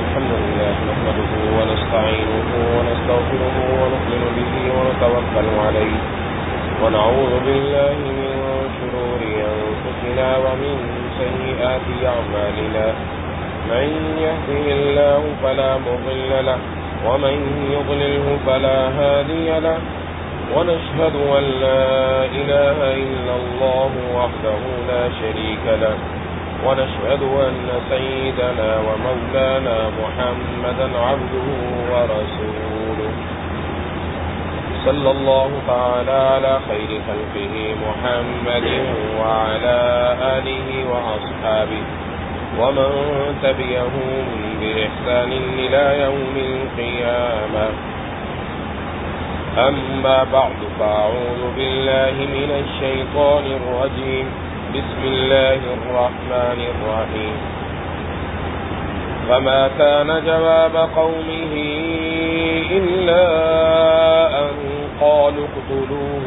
الحمد لله نحمده ونستعينه ونستغفره ونؤمن به ونتوكل عليه ونعوذ بالله من شرور أنفسنا ومن سيئات أعمالنا من يهده الله فلا مضل له ومن يضلله فلا هادي له ونشهد أن لا إله إلا الله وحده لا شريك له ونشهد أن سيدنا ومولانا محمدا عبده ورسوله صلى الله تعالى على خير خلقه محمد وعلى آله وأصحابه ومن تبعهم بإحسان إلى يوم القيامة أما بعد فأعوذ بالله من الشيطان الرجيم بسم الله الرحمن الرحيم فما كان جواب قومه إلا أن قالوا اقتلوه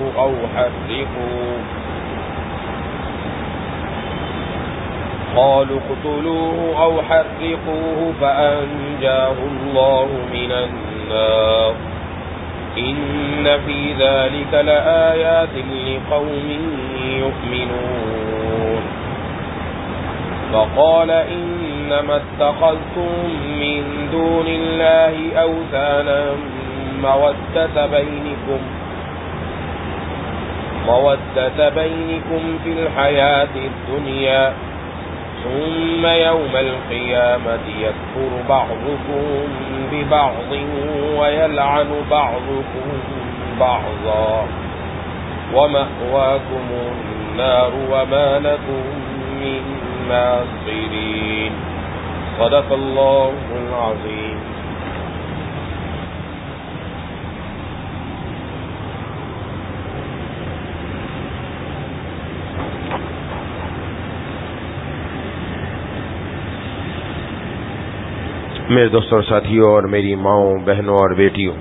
أو حرقوه فأنجاه الله من النار إن في ذلك لآيات لقوم يؤمنون فقال إنما اتخذتم من دون الله أوثانا مودة بينكم في الحياة الدنيا ثم يوم القيامة يكفر بعضكم ببعض ويلعن بعضكم بعضا ومأواكم النار وما لكم من ناصرين صدق الله العظيم. میرے دوستوں اور ساتھیوں اور میری ماؤں بہنوں اور بیٹیوں،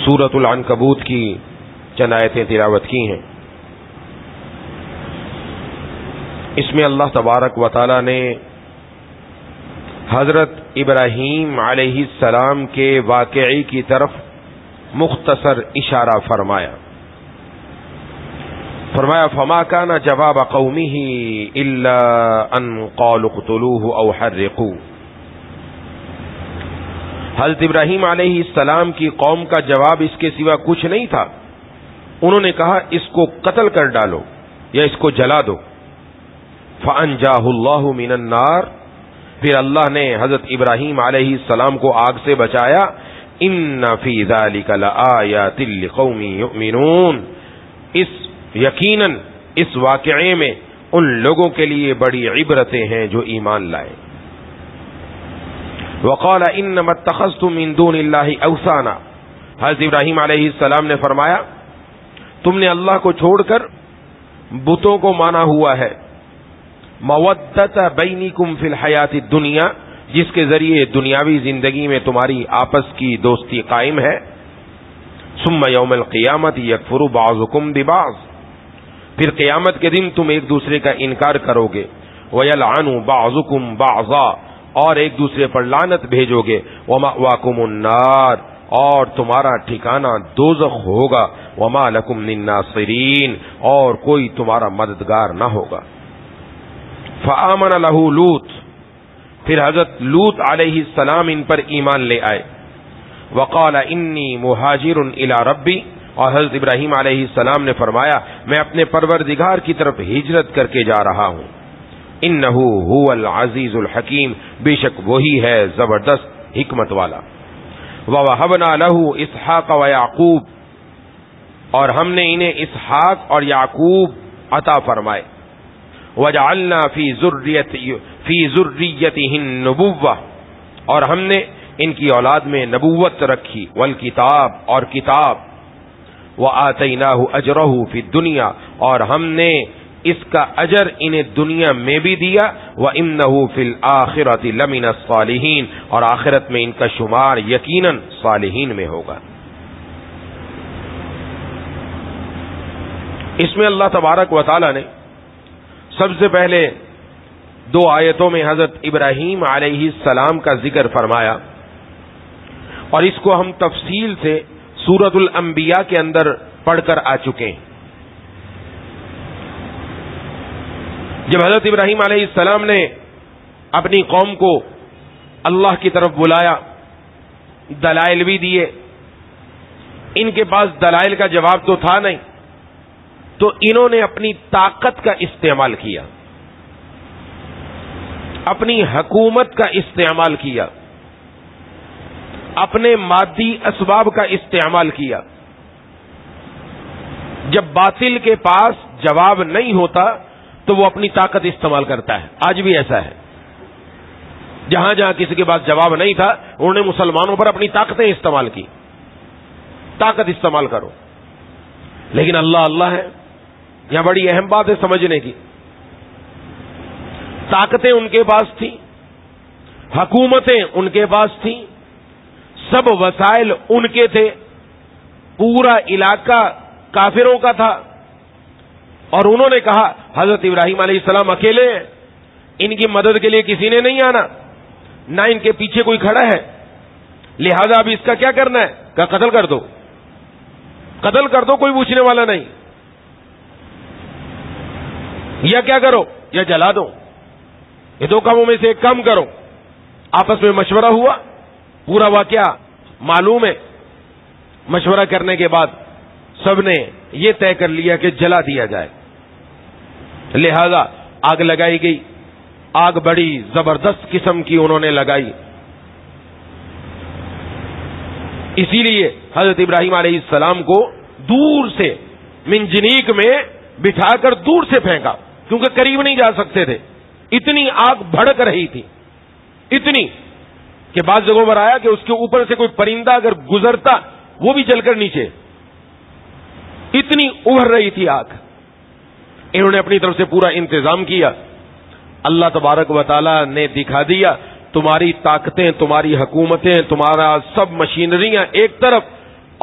سورۃ العنکبوت کی چند آیتیں تلاوت کی ہیں. اس میں اللہ تبارک و تعالی نے حضرت ابراہیم علیہ السلام کے واقعے کی طرف مختصر اشارہ فرمایا. فما كان جواب قومه الا ان قالوا اقتلوه او حرقوه. حضرت ابراہیم علیہ السلام کی قوم کا جواب اس کے سوا کچھ نہیں تھا. انہوں نے کہا اس کو قتل کر ڈالو یا اس کو جلا دو. فانجاه الله من النار. پھر اللہ نے حضرت ابراہیم علیہ السلام کو آگ سے بچایا. ان فی ذلک لآیات لقوم یؤمنون. یقیناً اس واقعے میں ان لوگوں کے لیے بڑی عبرتیں ہیں جو ایمان لائیں. وقال انما اتخذتم من دون اللہ اوثانا. حضرت ابراہیم علیہ السلام نے فرمایا تم نے اللہ کو چھوڑ کر بتوں کو مانا ہوا ہے. مودۃ بینکم فی الحیات الدنیا، جس کے ذریعے دنیاوی زندگی میں تمہاری آپس کی دوستی قائم ہے. ثم یوم القیامت یکفر بعضکم ببعض. پھر قیامت کے دن تم ایک دوسرے کا انکار کرو گے. وَيَلْعَنُ بَعْضُكُمْ بَعْضًا. اور ایک دوسرے پر لعنت بھیجو گے. وَمَأْوَاكُمُ النَّارُ. اور تمہارا ٹھکانہ دوزخ ہوگا. وَمَا لَكُمْ مِن نَاصِرِينَ. اور کوئی تمہارا مددگار نہ ہوگا. فَآمَنَ لَهُ لوط. پھر حضرت لوط علیہ السلام ان پر ایمان لے آئے. وَقَالَ إِنِّي مُهَاجِرٌ إِلَى رَبِّي. اور حضرت ابراہیم علیہ السلام نے فرمایا میں اپنے پروردگار کی طرف ہجرت کر کے جا رہا ہوں. انہ هو العزیز الحکیم. بے شک وہی ہے زبردست حکمت والا. ووهبنا له اسحاق ویعقوب. اور ہم نے انہیں اسحاق اور یعقوب عطا فرمائے. وجعلنا فی ذریته النبوة. اور ہم نے ان کی اولاد میں نبوت رکھی. والکتاب اور کتاب. وآتیناہ اجرہ فی الدنیا. اور ہم نے اس کا اجر انہیں دنیا میں بھی دیا. وانہ فی الآخرۃ لمن الصالحین. اور آخرت میں ان کا شمار یقیناً صالحین میں ہوگا. اس میں اللہ تبارک و تعالی نے سب سے پہلے 2 آیتوں میں حضرت ابراہیم علیہ السلام کا ذکر فرمایا، اور اس کو ہم تفصیل سے سورۃ الانبیاء کے اندر پڑھ کر آ چکے ہیں۔ جب حضرت ابراہیم علیہ السلام نے اپنی قوم کو اللہ کی طرف بلایا، دلائل بھی دیے، ان کے پاس دلائل کا جواب تو تھا نہیں، تو انہوں نے اپنی طاقت کا استعمال کیا، اپنی حکومت کا استعمال کیا، اپنے مادی اسباب کا استعمال کیا۔ جب باطل کے پاس جواب نہیں ہوتا تو وہ اپنی طاقت استعمال کرتا ہے۔ آج بھی ایسا ہے، جہاں جہاں کسی کے پاس جواب نہیں تھا انہوں نے مسلمانوں پر اپنی طاقتیں استعمال کی۔ طاقت استعمال کرو، لیکن اللہ اللہ ہے۔ یہاں بڑی اہم بات ہے سمجھنے کی، طاقتیں ان کے پاس تھیں، حکومتیں ان کے پاس تھیں، سب وسائل ان کے تھے، پورا علاقہ کافروں کا تھا، اور انہوں نے کہا حضرت ابراہیم علیہ السلام اکیلے ہیں، ان کی مدد کے لیے کسی نے نہیں آنا، نہ ان کے پیچھے کوئی کھڑا ہے، لہذا اب اس کا کیا کرنا ہے؟ کہا قتل کر دو، قتل کر دو، کوئی پوچھنے والا نہیں، یا کیا کرو، یا جلا دو، یہ 2 کاموں میں سے ایک کام کرو۔ آپس میں مشورہ ہوا، پورا واقعہ معلوم ہے۔ مشورہ کرنے کے بعد سب نے یہ طے کر لیا کہ جلا دیا جائے، لہذا آگ لگائی گئی۔ آگ بڑی زبردست قسم کی انہوں نے لگائی، اسی لیے حضرت ابراہیم علیہ السلام کو دور سے منجنیق میں بٹھا کر دور سے پھینکا، کیونکہ قریب نہیں جا سکتے تھے، اتنی آگ بھڑک رہی تھی، اتنی کہ بعض جگہوں پر آیا کہ اس کے اوپر سے کوئی پرندہ اگر گزرتا وہ بھی جل کر نیچے، اتنی ابھر رہی تھی آگ۔ انہوں نے اپنی طرف سے پورا انتظام کیا، اللہ تبارک و تعالی نے دکھا دیا تمہاری طاقتیں، تمہاری حکومتیں، تمہارا سب مشینریاں ایک طرف،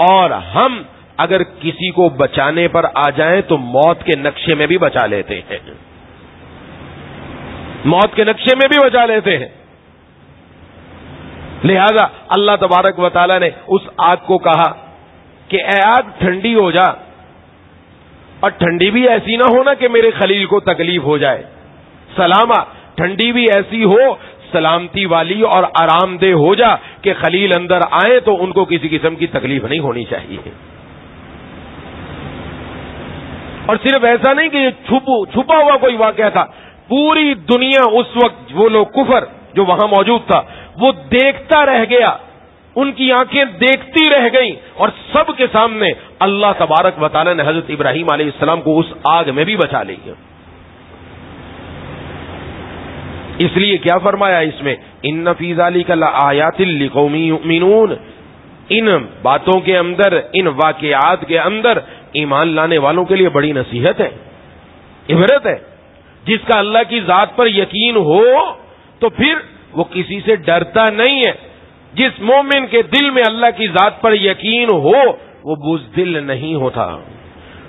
اور ہم اگر کسی کو بچانے پر آ جائیں تو موت کے نقشے میں بھی بچا لیتے ہیں، موت کے نقشے میں بھی بچا لیتے ہیں۔ لہذا اللہ تبارک و تعالی نے اس آگ کو کہا کہ اے آگ ٹھنڈی ہو جا، اور ٹھنڈی بھی ایسی نہ ہونا کہ میرے خلیل کو تکلیف ہو جائے، سلامہ، ٹھنڈی بھی ایسی ہو سلامتی والی اور آرام دہ ہو جا کہ خلیل اندر آئے تو ان کو کسی قسم کی تکلیف نہیں ہونی چاہیے۔ اور صرف ایسا نہیں کہ یہ چھپا ہوا کوئی واقعہ تھا، پوری دنیا اس وقت وہ لوگ کفر جو وہاں موجود تھا وہ دیکھتا رہ گیا، ان کی آنکھیں دیکھتی رہ گئیں، اور سب کے سامنے اللہ تبارک و تعالی نے حضرت ابراہیم علیہ السلام کو اس آگ میں بھی بچا لیا۔ اس لیے کیا فرمایا اس میں، ان فی ذلک لآیات لقوم یؤمنون، ان باتوں کے اندر، ان واقعات کے اندر ایمان لانے والوں کے لیے بڑی نصیحت ہے، عبرت ہے۔ جس کا اللہ کی ذات پر یقین ہو تو پھر وہ کسی سے ڈرتا نہیں ہے، جس مومن کے دل میں اللہ کی ذات پر یقین ہو وہ بزدل نہیں ہوتا،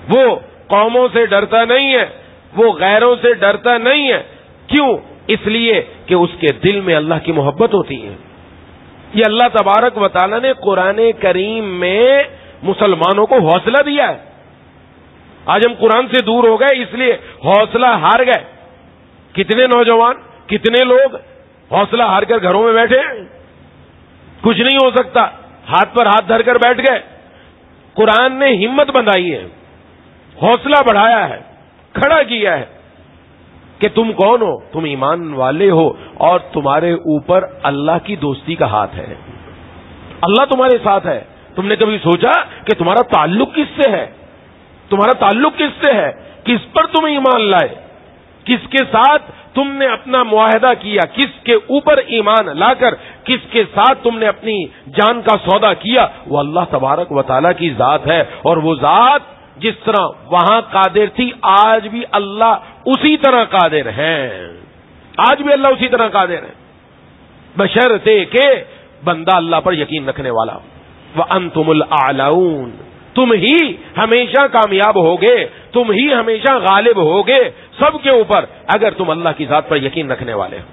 وہ قوموں سے ڈرتا نہیں ہے، وہ غیروں سے ڈرتا نہیں ہے۔ کیوں؟ اس لیے کہ اس کے دل میں اللہ کی محبت ہوتی ہے۔ یہ اللہ تبارک و تعالی نے قرآن کریم میں مسلمانوں کو حوصلہ دیا ہے۔ آج ہم قرآن سے دور ہو گئے، اس لیے حوصلہ ہار گئے۔ کتنے نوجوان، کتنے لوگ حوصلہ ہار کر گھروں میں بیٹھے ہیں، کچھ نہیں ہو سکتا، ہاتھ پر ہاتھ دھر کر بیٹھ گئے۔ قرآن نے ہمت بندھائی ہے، حوصلہ بڑھایا ہے، کھڑا کیا ہے کہ تم کون ہو، تم ایمان والے ہو، اور تمہارے اوپر اللہ کی دوستی کا ہاتھ ہے، اللہ تمہارے ساتھ ہے۔ تم نے کبھی سوچا کہ تمہارا تعلق کس سے ہے؟ تمہارا تعلق کس سے ہے؟ کس پر تم ایمان لائے؟ کس کے ساتھ تم نے اپنا معاہدہ کیا؟ کس کے اوپر ایمان لا کر کس کے ساتھ تم نے اپنی جان کا سودا کیا؟ وہ اللہ تبارک و تعالیٰ کی ذات ہے، اور وہ ذات جس طرح وہاں قادر تھی آج بھی اللہ اسی طرح قادر ہے، آج بھی اللہ اسی طرح قادر ہے، بشرطے کہ بندہ اللہ پر یقین رکھنے والا۔ وَأَنْتُمُ الْأَعْلَوْنَ، تم ہی ہمیشہ کامیاب ہوگے، تم ہی ہمیشہ غالب ہوگے سب کے اوپر اگر تم اللہ کی ذات پر یقین رکھنے والے ہو۔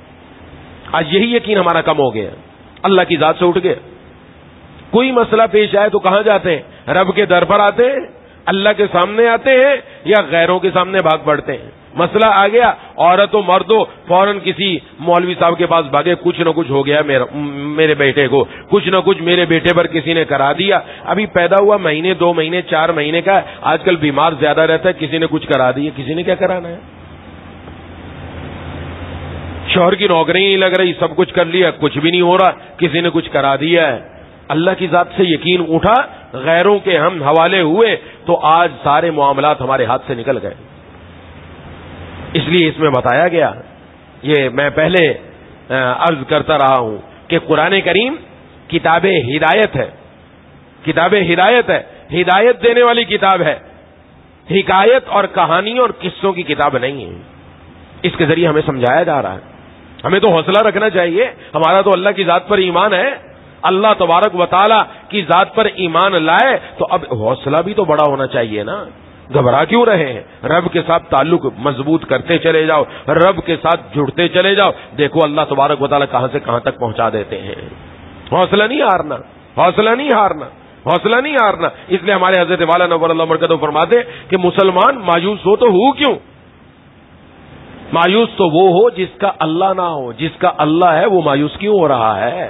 آج یہی یقین ہمارا کم ہو گیا، اللہ کی ذات سے اٹھ گئے۔ کوئی مسئلہ پیش آئے تو کہاں جاتے ہیں؟ رب کے در پر آتے ہیں، اللہ کے سامنے آتے ہیں، یا غیروں کے سامنے بھاگ پڑتے ہیں؟ مسئلہ آ گیا، عورت و مرد فوراً کسی مولوی صاحب کے پاس بھاگے، کچھ نہ کچھ ہو گیا میرے بیٹے کو، کچھ نہ کچھ میرے بیٹے پر کسی نے کرا دیا۔ ابھی پیدا ہوا مہینے 2 مہینے 4 مہینے کا، آج کل بیمار زیادہ رہتا ہے، کسی نے کچھ کرا دیا۔ کسی نے کیا کرانا ہے؟ شوہر کی نوکری نہیں لگ رہی، سب کچھ کر لیا، کچھ بھی نہیں ہو رہا، کسی نے کچھ کرا دیا ہے۔ اللہ کی ذات سے یقین اٹھا، غیروں کے ہم حوالے ہوئے تو آج سارے معاملات ہمارے ہاتھ سے نکل گئے۔ اس لیے اس میں بتایا گیا، یہ میں پہلے عرض کرتا رہا ہوں کہ قرآن کریم کتاب ہدایت ہے، کتاب ہدایت ہے، ہدایت دینے والی کتاب ہے، حکایت اور کہانیوں اور قصوں کی کتاب نہیں ہے۔ اس کے ذریعے ہمیں سمجھایا جا رہا ہے، ہمیں تو حوصلہ رکھنا چاہیے، ہمارا تو اللہ کی ذات پر ایمان ہے، اللہ تبارک و تعالی کی ذات پر ایمان لائے تو اب حوصلہ بھی تو بڑا ہونا چاہیے نا۔ گھبرا کیوں رہے ہیں؟ رب کے ساتھ تعلق مضبوط کرتے چلے جاؤ، رب کے ساتھ جڑتے چلے جاؤ، دیکھو اللہ تبارک و تعالی کہاں سے کہاں تک پہنچا دیتے ہیں۔ حوصلہ نہیں ہارنا، حوصلہ نہیں ہارنا، حوصلہ نہیں ہارنا۔ اس لیے ہمارے حضرت والا نور اللہ مرکز فرماتے کہ مسلمان مایوس ہو تو ہو کیوں؟ مایوس تو وہ ہو جس کا اللہ نہ ہو، جس کا اللہ ہے وہ مایوس کیوں ہو رہا ہے؟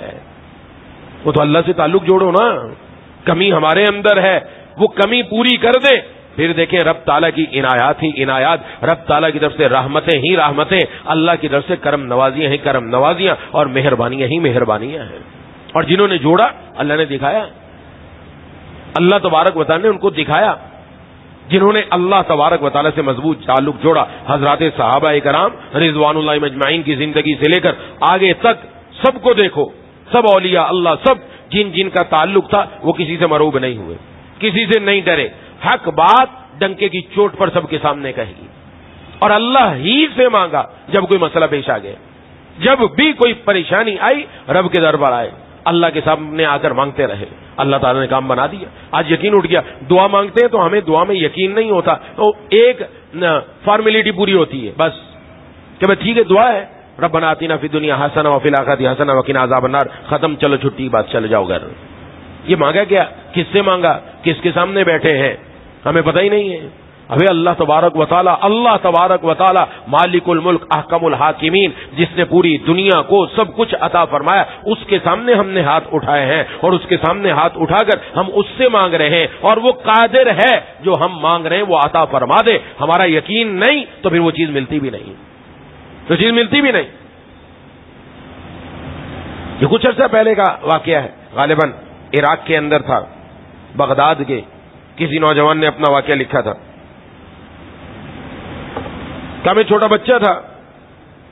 وہ تو اللہ سے تعلق جوڑو نا۔ کمی ہمارے اندر ہے، وہ کمی پوری کر دے، پھر دیکھیں رب تعالیٰ کی عنایات ہی عنایات، رب تعالیٰ کی طرف سے رحمتیں ہی رحمتیں، اللہ کی طرف سے کرم نوازیاں ہی کرم نوازیاں، اور مہربانیاں ہی مہربانیاں ہیں۔ اور جنہوں نے جوڑا اللہ نے دکھایا، اللہ تبارک و تعالیٰ نے ان کو دکھایا۔ جنہوں نے اللہ تبارک و تعالیٰ سے مضبوط تعلق جوڑا، حضرات صحابہ کرام رضوان اللہ مجمعین کی زندگی سے لے کر آگے تک سب کو دیکھو، سب اولیاء اللہ، سب جن جن کا تعلق تھا وہ کسی سے مروب نہیں ہوئے، کسی سے نہیں ڈرے، حق بات ڈنکے کی چوٹ پر سب کے سامنے کہی، اور اللہ ہی سے مانگا جب کوئی مسئلہ پیش آ گیا، جب بھی کوئی پریشانی آئی رب کے در پر آئے، اللہ کے سامنے آ کر مانگتے رہے، اللہ تعالیٰ نے کام بنا دیا۔ آج یقین اٹھ گیا، دعا مانگتے ہیں تو ہمیں دعا میں یقین نہیں ہوتا، تو ایک فارمیلٹی پوری ہوتی ہے بس کہ بھائی ٹھیک ہے دعا ہے، ربنا آتنا فی الدنیا حسنہ وفی الآخرۃ حسنہ وقنا عذاب النار، ختم، چلو چھٹی بات، چل جاؤ گھر۔ یہ مانگا کیا؟ کس سے مانگا؟ کس کے سامنے بیٹھے ہیں؟ ہمیں پتہ ہی نہیں ہے۔ ابھی اللہ تبارک و تعالی، اللہ تبارک و تعالی مالک الملک احکم الحاکمین، جس نے پوری دنیا کو سب کچھ عطا فرمایا، اس کے سامنے ہم نے ہاتھ اٹھائے ہیں، اور اس کے سامنے ہاتھ اٹھا کر ہم اس سے مانگ رہے ہیں، اور وہ قادر ہے جو ہم مانگ رہے ہیں وہ عطا فرما دے۔ ہمارا یقین نہیں تو پھر وہ چیز ملتی بھی نہیں، تو چیز ملتی بھی نہیں۔ یہ کچھ عرصہ پہلے کا واقعہ ہے، غالباً عراق کے اندر تھا، بغداد کے کسی نوجوان نے اپنا واقعہ لکھا تھا کہ میں چھوٹا بچہ تھا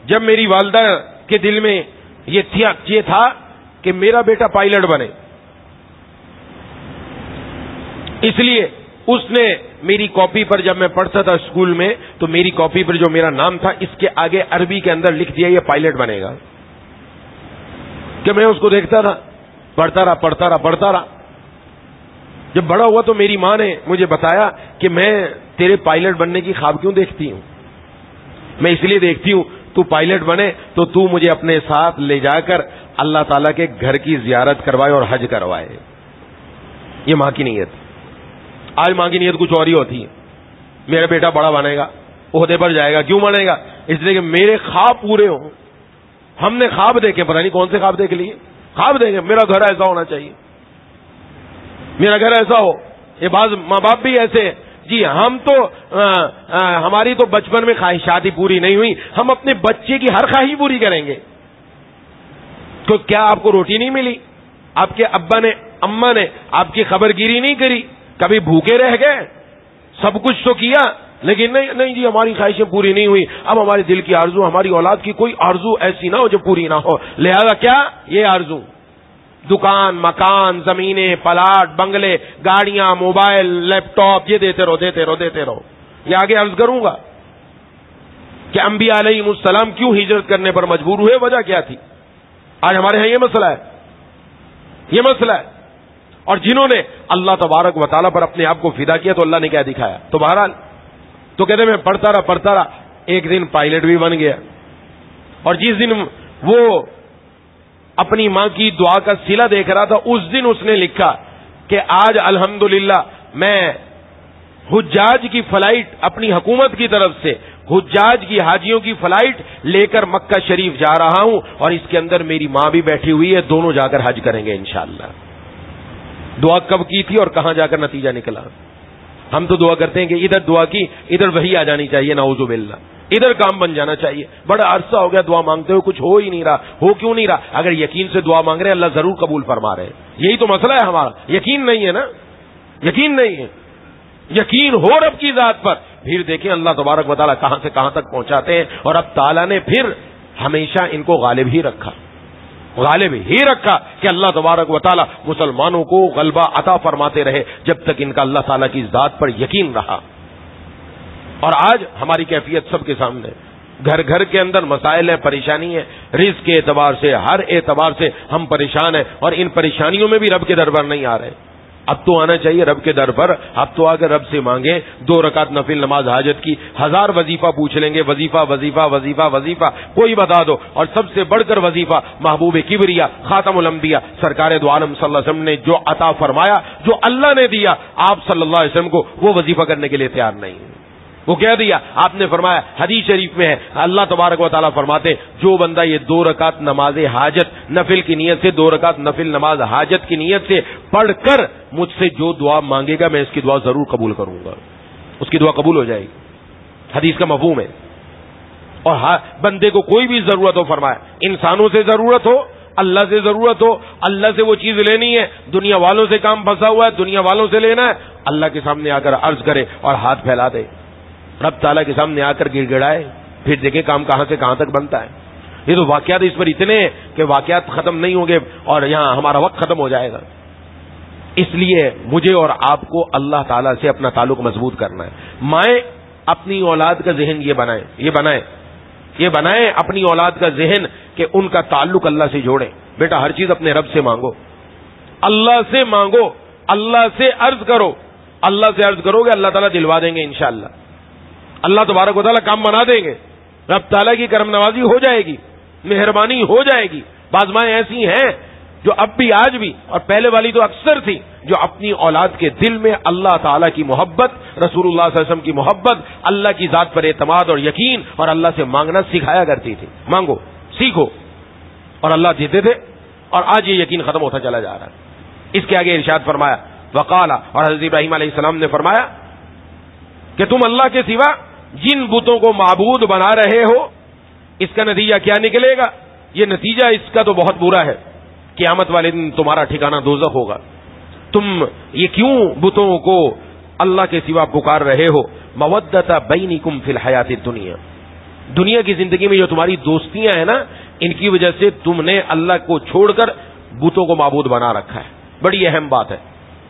جب میری والدہ کے دل میں یہ تھا کہ میرا بیٹا پائلٹ بنے، اس لیے اس نے میری کاپی پر، جب میں پڑھتا تھا اسکول میں تو میری کاپی پر جو میرا نام تھا اس کے آگے عربی کے اندر لکھ دیا یہ پائلٹ بنے گا، کہ میں اس کو دیکھتا تھا، پڑھتا رہا۔ جب بڑا ہوا تو میری ماں نے مجھے بتایا کہ میں تیرے پائلٹ بننے کی خواب کیوں دیکھتی ہوں؟ میں اس لیے دیکھتی ہوں تو پائلٹ بنے تو تو مجھے اپنے ساتھ لے جا کر اللہ تعالیٰ کے گھر کی زیارت کروائے اور حج کروائے۔ یہ ماں کی نیت۔ آج ماں کی نیت کچھ اور ہی ہوتی ہے، میرا بیٹا بڑا بنے گا، عہدے پر جائے گا۔ کیوں بنے گا؟ اس لیے کہ میرے خواب پورے ہوں۔ ہم نے خواب دیکھے، پتہ نہیں کون سے خواب دیکھ لیے، خواب دیکھے میرا گھر ایسا ہونا چاہیے، میرا گھر ایسا ہو۔ یہ بعض ماں باپ بھی ایسے ہیں، جی ہم تو ہماری تو بچپن میں خواہشات ہی پوری نہیں ہوئی، ہم اپنے بچے کی ہر خواہش پوری کریں گے۔ تو کیا آپ کو روٹی نہیں ملی؟ آپ کے ابا نے، اماں نے آپ کی خبر گیری نہیں کری؟ کبھی بھوکے رہ گئے؟ سب کچھ تو کیا، لیکن نہیں جی ہماری خواہشیں پوری نہیں ہوئی، اب ہمارے دل کی آرزو، ہماری اولاد کی کوئی آرزو ایسی نہ ہو جو پوری نہ ہو، لہذا کیا یہ آرزو، دکان، مکان، زمینیں، پلاٹ، بنگلے، گاڑیاں، موبائل، لیپ ٹاپ، یہ دیتے رہو۔ یہ آگے عرض کروں گا کہ انبیاء علیہ السلام کیوں ہجرت کرنے پر مجبور ہوئے، وجہ کیا تھی؟ آج ہمارے ہاں یہ مسئلہ ہے۔ اور جنہوں نے اللہ تبارک و تعالیٰ پر اپنے آپ کو فدا کیا تو اللہ نے کیا دکھایا؟ تو بہرحال تو کہتے میں پڑھتا رہا ایک دن پائلٹ بھی بن گیا. اور جس دن وہ اپنی ماں کی دعا کا صلہ دیکھ رہا تھا اس دن اس نے لکھا کہ آج الحمدللہ میں حجاج کی فلائٹ اپنی حکومت کی طرف سے حجاج کی حاجیوں کی فلائٹ لے کر مکہ شریف جا رہا ہوں اور اس کے اندر میری ماں بھی بیٹھی ہوئی ہے, دونوں جا کر حج کریں گے انشاءاللہ. دعا کب کی تھی اور کہاں جا کر نتیجہ نکلا؟ ہم تو دعا کرتے ہیں کہ ادھر دعا کی ادھر وہی آ جانی چاہیے, نعوذ باللہ, ادھر کام بن جانا چاہیے. بڑا عرصہ ہو گیا دعا مانگتے ہوئے, کچھ ہو ہی نہیں رہا. ہو کیوں نہیں رہا؟ اگر یقین سے دعا مانگ رہے ہیں اللہ ضرور قبول فرما رہے ہیں. یہی تو مسئلہ ہے ہمارا, یقین نہیں ہے نا, یقین نہیں ہے. یقین ہو رب کی ذات پر, پھر دیکھیں اللہ تبارک و تعالیٰ کہاں سے کہاں تک پہنچاتے ہیں. اور اب تعالیٰ نے پھر ہمیشہ ان کو غالب ہی رکھا کہ اللہ تبارک و تعالیٰ مسلمانوں کو غلبہ عطا فرماتے رہے جب تک ان کا اللہ تعالیٰ کی ذات پر یقین رہا. اور آج ہماری کیفیت سب کے سامنے, گھر گھر کے اندر مسائل ہیں, پریشانی ہے, رزق کے اعتبار سے ہر اعتبار سے ہم پریشان ہیں, اور ان پریشانیوں میں بھی رب کے دربار نہیں آ رہے. اب تو آنا چاہیے رب کے در پر. اب تو آ کر رب سے مانگیں 2 رکعت نفل نماز حاجت کی, 1000 وظیفہ پوچھ لیں گے, وظیفہ وظیفہ وظیفہ وظیفہ کوئی بتا دو. اور سب سے بڑھ کر وظیفہ محبوب کبریا خاتم الانبیاء سرکار دو عالم صلی اللہ علیہ وسلم نے جو عطا فرمایا, جو اللہ نے دیا, آپ صلی اللہ علیہ وسلم کو وہ وظیفہ کرنے کے لیے تیار نہیں. وہ کہہ دیا, آپ نے فرمایا, حدیث شریف میں ہے, اللہ تبارک و تعالیٰ فرماتے جو بندہ یہ 2 رکعت نماز حاجت نفل کی نیت سے 2 رکعت نفل نماز حاجت کی نیت سے پڑھ کر مجھ سے جو دعا مانگے گا میں اس کی دعا ضرور قبول کروں گا, اس کی دعا قبول ہو جائے گی. حدیث کا مفہوم ہے. اور بندے کو کوئی بھی ضرورت ہو, فرمایا انسانوں سے ضرورت ہو, اللہ سے ضرورت ہو, اللہ سے وہ چیز لینی ہے, دنیا والوں سے کام پھنسا ہوا ہے, دنیا والوں سے لینا ہے, اللہ کے سامنے آ کر عرض کرے اور ہاتھ پھیلا دے, رب تعالیٰ کے سامنے آ کر گڑ گڑائے, پھر دیکھیں کام کہاں سے کہاں تک بنتا ہے. یہ تو واقعات اس پر اتنے ہیں کہ واقعات ختم نہیں ہوں گے اور یہاں ہمارا وقت ختم ہو جائے گا. اس لیے مجھے اور آپ کو اللہ تعالیٰ سے اپنا تعلق مضبوط کرنا ہے. مائیں اپنی اولاد کا ذہن یہ بنائیں اپنی اولاد کا ذہن کہ ان کا تعلق اللہ سے جوڑیں. بیٹا ہر چیز اپنے رب سے مانگو, اللہ سے مانگو, اللہ سے عرض کرو. اللہ سے عرض کرو گے اللہ تعالیٰ دلوا دیں گے انشاءاللہ. اللہ تبارک و تعالیٰ کام بنا دیں گے, رب تعالیٰ کی کرم نوازی ہو جائے گی, مہربانی ہو جائے گی. بعض مائیں ایسی ہیں جو اب بھی آج بھی, اور پہلے والی تو اکثر تھی, جو اپنی اولاد کے دل میں اللہ تعالیٰ کی محبت, رسول اللہ صلی اللہ علیہ وسلم کی محبت, اللہ کی ذات پر اعتماد اور یقین اور اللہ سے مانگنا سکھایا کرتی تھی. مانگو, سیکھو, اور اللہ دیتے تھے. اور آج یہ یقین ختم ہوتا چلا جا رہا ہے. اس کے آگے ارشاد فرمایا وقالا, اور حضرت ابراہیم علیہ السلام نے فرمایا کہ تم اللہ کے سوا جن بتوں کو معبود بنا رہے ہو اس کا نتیجہ کیا نکلے گا؟ یہ نتیجہ اس کا تو بہت برا ہے. قیامت والے دن تمہارا ٹھکانہ دوزخ ہوگا. تم یہ کیوں بتوں کو اللہ کے سوا پکار رہے ہو؟ مودۃ بینکم فی الحیات الدنیا, دنیا کی زندگی میں جو تمہاری دوستیاں ہیں نا, ان کی وجہ سے تم نے اللہ کو چھوڑ کر بتوں کو معبود بنا رکھا ہے. بڑی اہم بات ہے.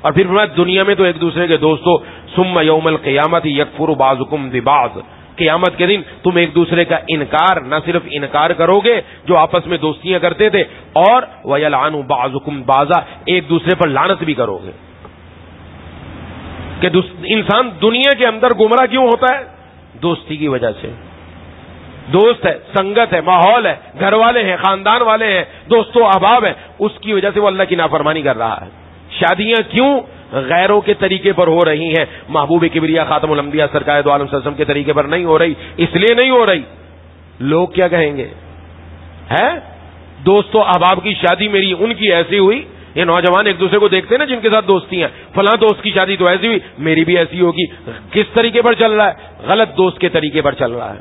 اور پھر دنیا میں تو ایک دوسرے کے دوستوں, ثم یوم القیامت یکفر بعضکم ببعض, قیامت کے دن تم ایک دوسرے کا انکار, نہ صرف انکار کرو گے جو آپس میں دوستیاں کرتے تھے, اور وَيَلْعَنُ بَعْضُكُمْ بَعْضًا, ایک دوسرے پر لعنت بھی کرو گے. کہ انسان دنیا کے اندر گمراہ کیوں ہوتا ہے؟ دوستی کی وجہ سے. دوست ہے, سنگت ہے, ماحول ہے, گھر والے ہیں, خاندان والے ہیں, دوست و احباب ہیں, اس کی وجہ سے وہ اللہ کی نافرمانی کر رہا ہے. شادیاں کیوں غیروں کے طریقے پر ہو رہی ہیں, محبوب کبریا خاتم الانبیاء سرکار دو عالم صلی اللہ علیہ وسلم کے طریقے پر نہیں ہو رہی. اس لیے نہیں ہو رہی, لوگ کیا کہیں گے؟ ہے دوست و احباب کی شادی میری ان کی ایسی ہوئی. یہ نوجوان ایک دوسرے کو دیکھتے ہیں نا جن کے ساتھ دوستی ہیں, فلاں دوست کی شادی تو ایسی ہوئی, میری بھی ایسی ہوگی. کس طریقے پر چل رہا ہے؟ غلط دوست کے طریقے پر چل رہا ہے.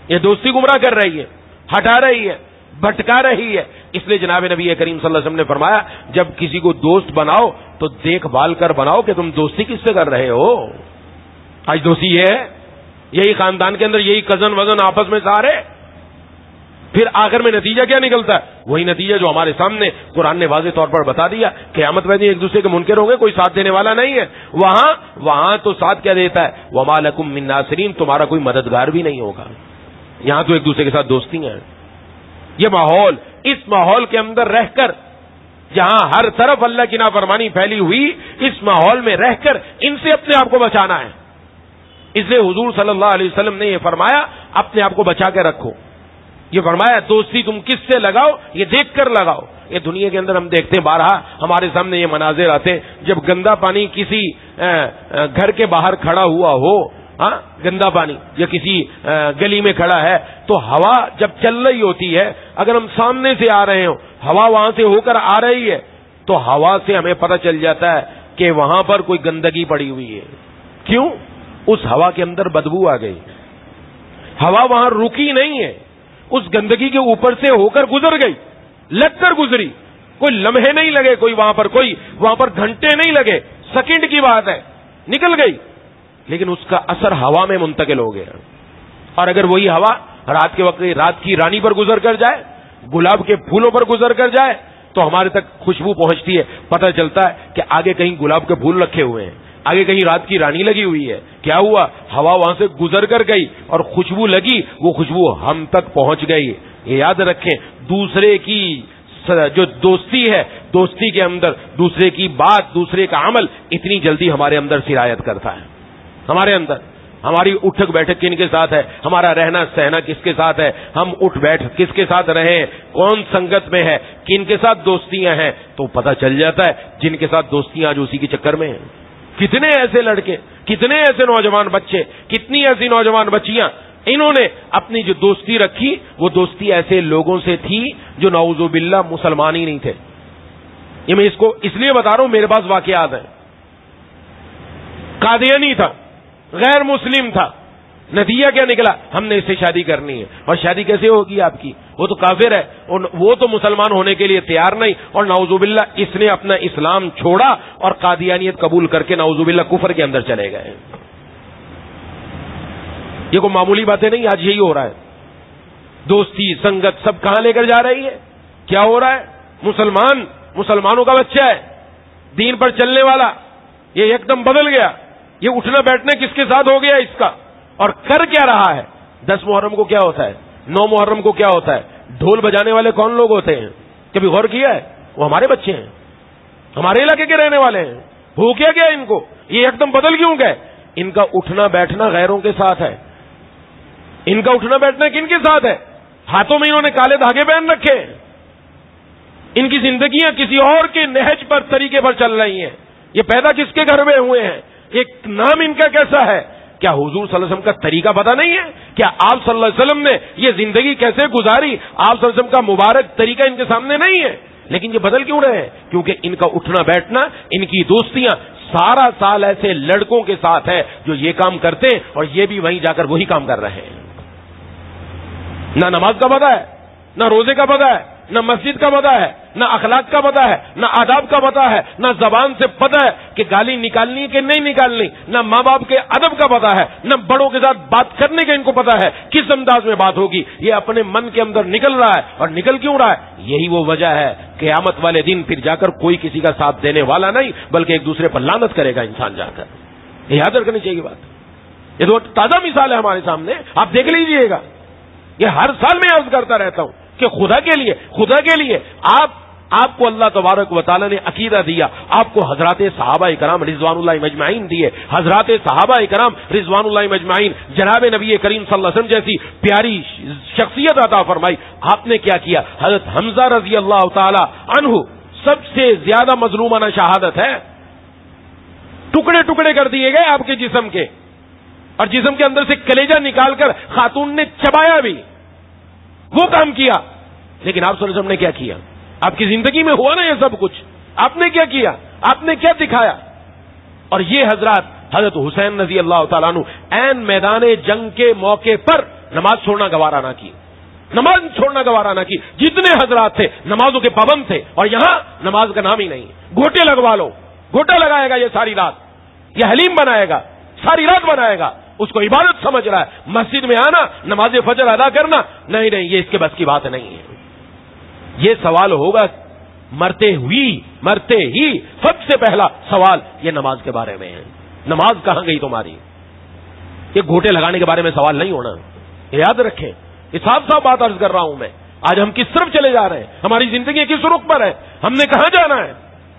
یہ دوستی گمراہ کر رہی ہے, ہٹا رہی ہے, بھٹکا رہی ہے. اس لیے جناب نبی کریم صلی اللہ علیہ وسلم نے فرمایا جب کسی کو دوست بناؤ تو دیکھ بھال کر بناؤ کہ تم دوستی کس سے کر رہے ہو. آج دوستی یہ ہے, یہی خاندان کے اندر یہی کزن وزن آپس میں سارے, پھر آخر میں نتیجہ کیا نکلتا ہے؟ وہی نتیجہ جو ہمارے سامنے قرآن نے واضح طور پر بتا دیا. قیامت میں ایک دوسرے کے منکر ہوں گے, کوئی ساتھ دینے والا نہیں ہے. وہاں تو ساتھ کیا دیتا ہے؟ وَمَا لَكُم مِّن نَاصِرِينَ, تمہارا کوئی مددگار بھی نہیں ہوگا. یہاں تو ایک دوسرے کے ساتھ دوستی ہیں. یہ ماحول, اس ماحول کے اندر رہ کر جہاں ہر طرف اللہ کی نافرمانی پھیلی ہوئی، اس ماحول میں رہ کر ان سے اپنے آپ کو بچانا ہے. اس لیے حضور صلی اللہ علیہ وسلم نے یہ فرمایا اپنے آپ کو بچا کے رکھو. یہ فرمایا دوستی تم کس سے لگاؤ، یہ دیکھ کر لگاؤ. یہ دنیا کے اندر ہم دیکھتے ہیں، بارہا ہمارے سامنے یہ مناظر آتے ہیں، جب گندا پانی کسی گھر کے باہر کھڑا ہوا ہو، گندا پانی یا کسی گلی میں کھڑا ہے، تو ہوا جب چل رہی ہوتی ہے، اگر ہم سامنے سے آ رہے ہوں، ہوا وہاں سے ہو کر آ رہی ہے، تو ہوا سے ہمیں پتہ چل جاتا ہے کہ وہاں پر کوئی گندگی پڑی ہوئی ہے. کیوں؟ اس ہوا کے اندر بدبو آ گئی. ہوا وہاں رکی نہیں ہے، اس گندگی کے اوپر سے ہو کر گزر گئی، لگ کر گزری. کوئی لمحے نہیں لگے، کوئی وہاں پر گھنٹے نہیں لگے، سیکنڈ کی بات ہے، نکل گئی. لیکن اس کا اثر ہوا میں منتقل ہو گیا. اور اگر وہی ہوا رات کے وقت رات کی رانی پر گزر کر جائے، گلاب کے پھولوں پر گزر کر جائے، تو ہمارے تک خوشبو پہنچتی ہے، پتہ چلتا ہے کہ آگے کہیں گلاب کے پھول رکھے ہوئے ہیں، آگے کہیں رات کی رانی لگی ہوئی ہے. کیا ہوا؟ ہوا وہاں سے گزر کر گئی اور خوشبو لگی، وہ خوشبو ہم تک پہنچ گئی. یہ یاد رکھیں، دوسرے کی جو دوستی ہے، دوستی کے اندر دوسرے کی بات، دوسرے کا عمل اتنی جلدی ہمارے اندر سرایت کرتا ہے. ہمارے اندر ہماری اٹھک بیٹھک کن کے ساتھ ہے، ہمارا رہنا سہنا کس کے ساتھ ہے، ہم اٹھ بیٹھ کس کے ساتھ رہیں، کون سنگت میں ہے، کن کے ساتھ دوستیاں ہیں، تو پتہ چل جاتا ہے جن کے ساتھ دوستیاں آج اسی کے چکر میں ہیں. کتنے ایسے لڑکے، کتنے ایسے نوجوان بچے، کتنی ایسی نوجوان بچیاں، انہوں نے اپنی جو دوستی رکھی، وہ دوستی ایسے لوگوں سے تھی جو نعوذ باللہ مسلمان ہی نہیں تھے. یہ میں اس کو اس لیے بتا رہا ہوں، میرے پاس واقعات ہیں. قادیانی تھا، غیر مسلم تھا، نتیجہ کیا نکلا؟ ہم نے اس سے شادی کرنی ہے. اور شادی کیسے ہوگی آپ کی؟ وہ تو کافر ہے، وہ تو مسلمان ہونے کے لیے تیار نہیں، اور نعوذ باللہ اس نے اپنا اسلام چھوڑا اور قادیانیت قبول کر کے نعوذ باللہ کفر کے اندر چلے گئے. یہ کوئی معمولی باتیں نہیں، آج یہی ہو رہا ہے. دوستی سنگت سب کہاں لے کر جا رہی ہے؟ کیا ہو رہا ہے؟ مسلمانوں کا بچہ ہے، دین پر چلنے والا، یہ ایک دم بدل گیا. یہ اٹھنا بیٹھنا کس کے ساتھ ہو گیا اس کا؟ اور کر کیا رہا ہے؟ 10 محرم کو کیا ہوتا ہے؟ 9 محرم کو کیا ہوتا ہے؟ ڈھول بجانے والے کون لوگ ہوتے ہیں؟ کبھی غور کیا ہے؟ وہ ہمارے بچے ہیں، ہمارے علاقے کے رہنے والے ہیں. ہو کیا گیا ان کو؟ یہ ایک دم بدل کیوں گئے؟ ان کا اٹھنا بیٹھنا غیروں کے ساتھ ہے. ان کا اٹھنا بیٹھنا کن کے ساتھ ہے؟ ہاتھوں میں انہوں نے کالے دھاگے پہن رکھے. ان کی زندگیاں کسی اور کے نہج پر، طریقے پر چل رہی ہیں. یہ پیدا کس کے گھر میں ہوئے ہیں؟ ایک نام ان کا کیسا ہے؟ کیا حضور صلی اللہ علیہ وسلم کا طریقہ پتہ نہیں ہے؟ کیا آپ صلی اللہ علیہ وسلم نے یہ زندگی کیسے گزاری، آپ صلی اللہ علیہ وسلم کا مبارک طریقہ ان کے سامنے نہیں ہے؟ لیکن یہ بدل کیوں رہے ہیں؟ کیونکہ ان کا اٹھنا بیٹھنا، ان کی دوستیاں سارا سال ایسے لڑکوں کے ساتھ ہے جو یہ کام کرتے ہیں، اور یہ بھی وہیں جا کر وہی کام کر رہے ہیں. نہ نماز کا پتہ ہے، نہ روزے کا پتہ ہے، نہ مسجد کا پتہ ہے، نہ اخلاق کا پتہ ہے، نہ آداب کا پتہ ہے، نہ زبان سے پتہ ہے کہ گالی نکالنی کہ نہیں نکالنی، نہ ماں باپ کے ادب کا پتہ ہے، نہ بڑوں کے ساتھ بات کرنے کا ان کو پتہ ہے کس انداز میں بات ہوگی. یہ اپنے من کے اندر نکل رہا ہے. اور نکل کیوں رہا ہے؟ یہی وہ وجہ ہے قیامت والے دن پھر جا کر کوئی کسی کا ساتھ دینے والا نہیں، بلکہ ایک دوسرے پر لعنت کرے گا انسان جا کر. یہ یاد رکھنی چاہیے بات. یہ تو تازہ مثال ہے ہمارے سامنے، آپ دیکھ لیجئے گا. یہ ہر سال میں عرض کرتا رہتا ہوں کہ خدا کے لیے آپ کو اللہ تبارک و تعالی نے عقیدہ دیا، آپ کو حضرات صحابہ کرام رضوان اللہ مجمعین دیے. حضرات صحابہ کرام رضوان اللہ مجمعین، جناب نبی کریم صلی اللہ علیہ وسلم جیسی پیاری شخصیت عطا فرمائی. آپ نے کیا کیا؟ حضرت حمزہ رضی اللہ تعالی عنہ سب سے زیادہ مظلومانہ شہادت ہے، ٹکڑے ٹکڑے کر دیے گئے آپ کے جسم کے، اور جسم کے اندر سے کلیجہ نکال کر خاتون نے چبایا بھی، وہ کام کیا. لیکن آپ صلی اللہ علیہ وسلم نے کیا کیا؟ آپ کی زندگی میں ہوا نا یہ سب کچھ، آپ نے کیا کیا؟ آپ نے کیا دکھایا؟ اور یہ حضرت حسین رضی اللہ تعالیٰ عنہ عین میدان جنگ کے موقع پر نماز چھوڑنا گوارا نہ کی، نماز چھوڑنا گوارا نہ کی. جتنے حضرات تھے نمازوں کے پابند تھے، اور یہاں نماز کا نام ہی نہیں. گھوٹے لگوا لو، گھوٹا لگائے گا یہ ساری رات، یہ حلیم بنائے گا، ساری رات بنائے گا، اس کو عبادت سمجھ رہا ہے. مسجد میں آنا، نماز فجر ادا کرنا، نہیں یہ اس کے بس کی بات نہیں ہے. یہ سوال ہوگا مرتے ہی سب سے پہلا سوال یہ نماز کے بارے میں ہے. نماز کہاں گئی تمہاری؟ یہ گھوٹے لگانے کے بارے میں سوال نہیں ہونا. یاد رکھیں، یہ صاف بات عرض کر رہا ہوں میں آج ہم کس طرف چلے جا رہے ہیں؟ ہماری زندگی کس رخ پر ہے؟ ہم نے کہاں جانا ہے؟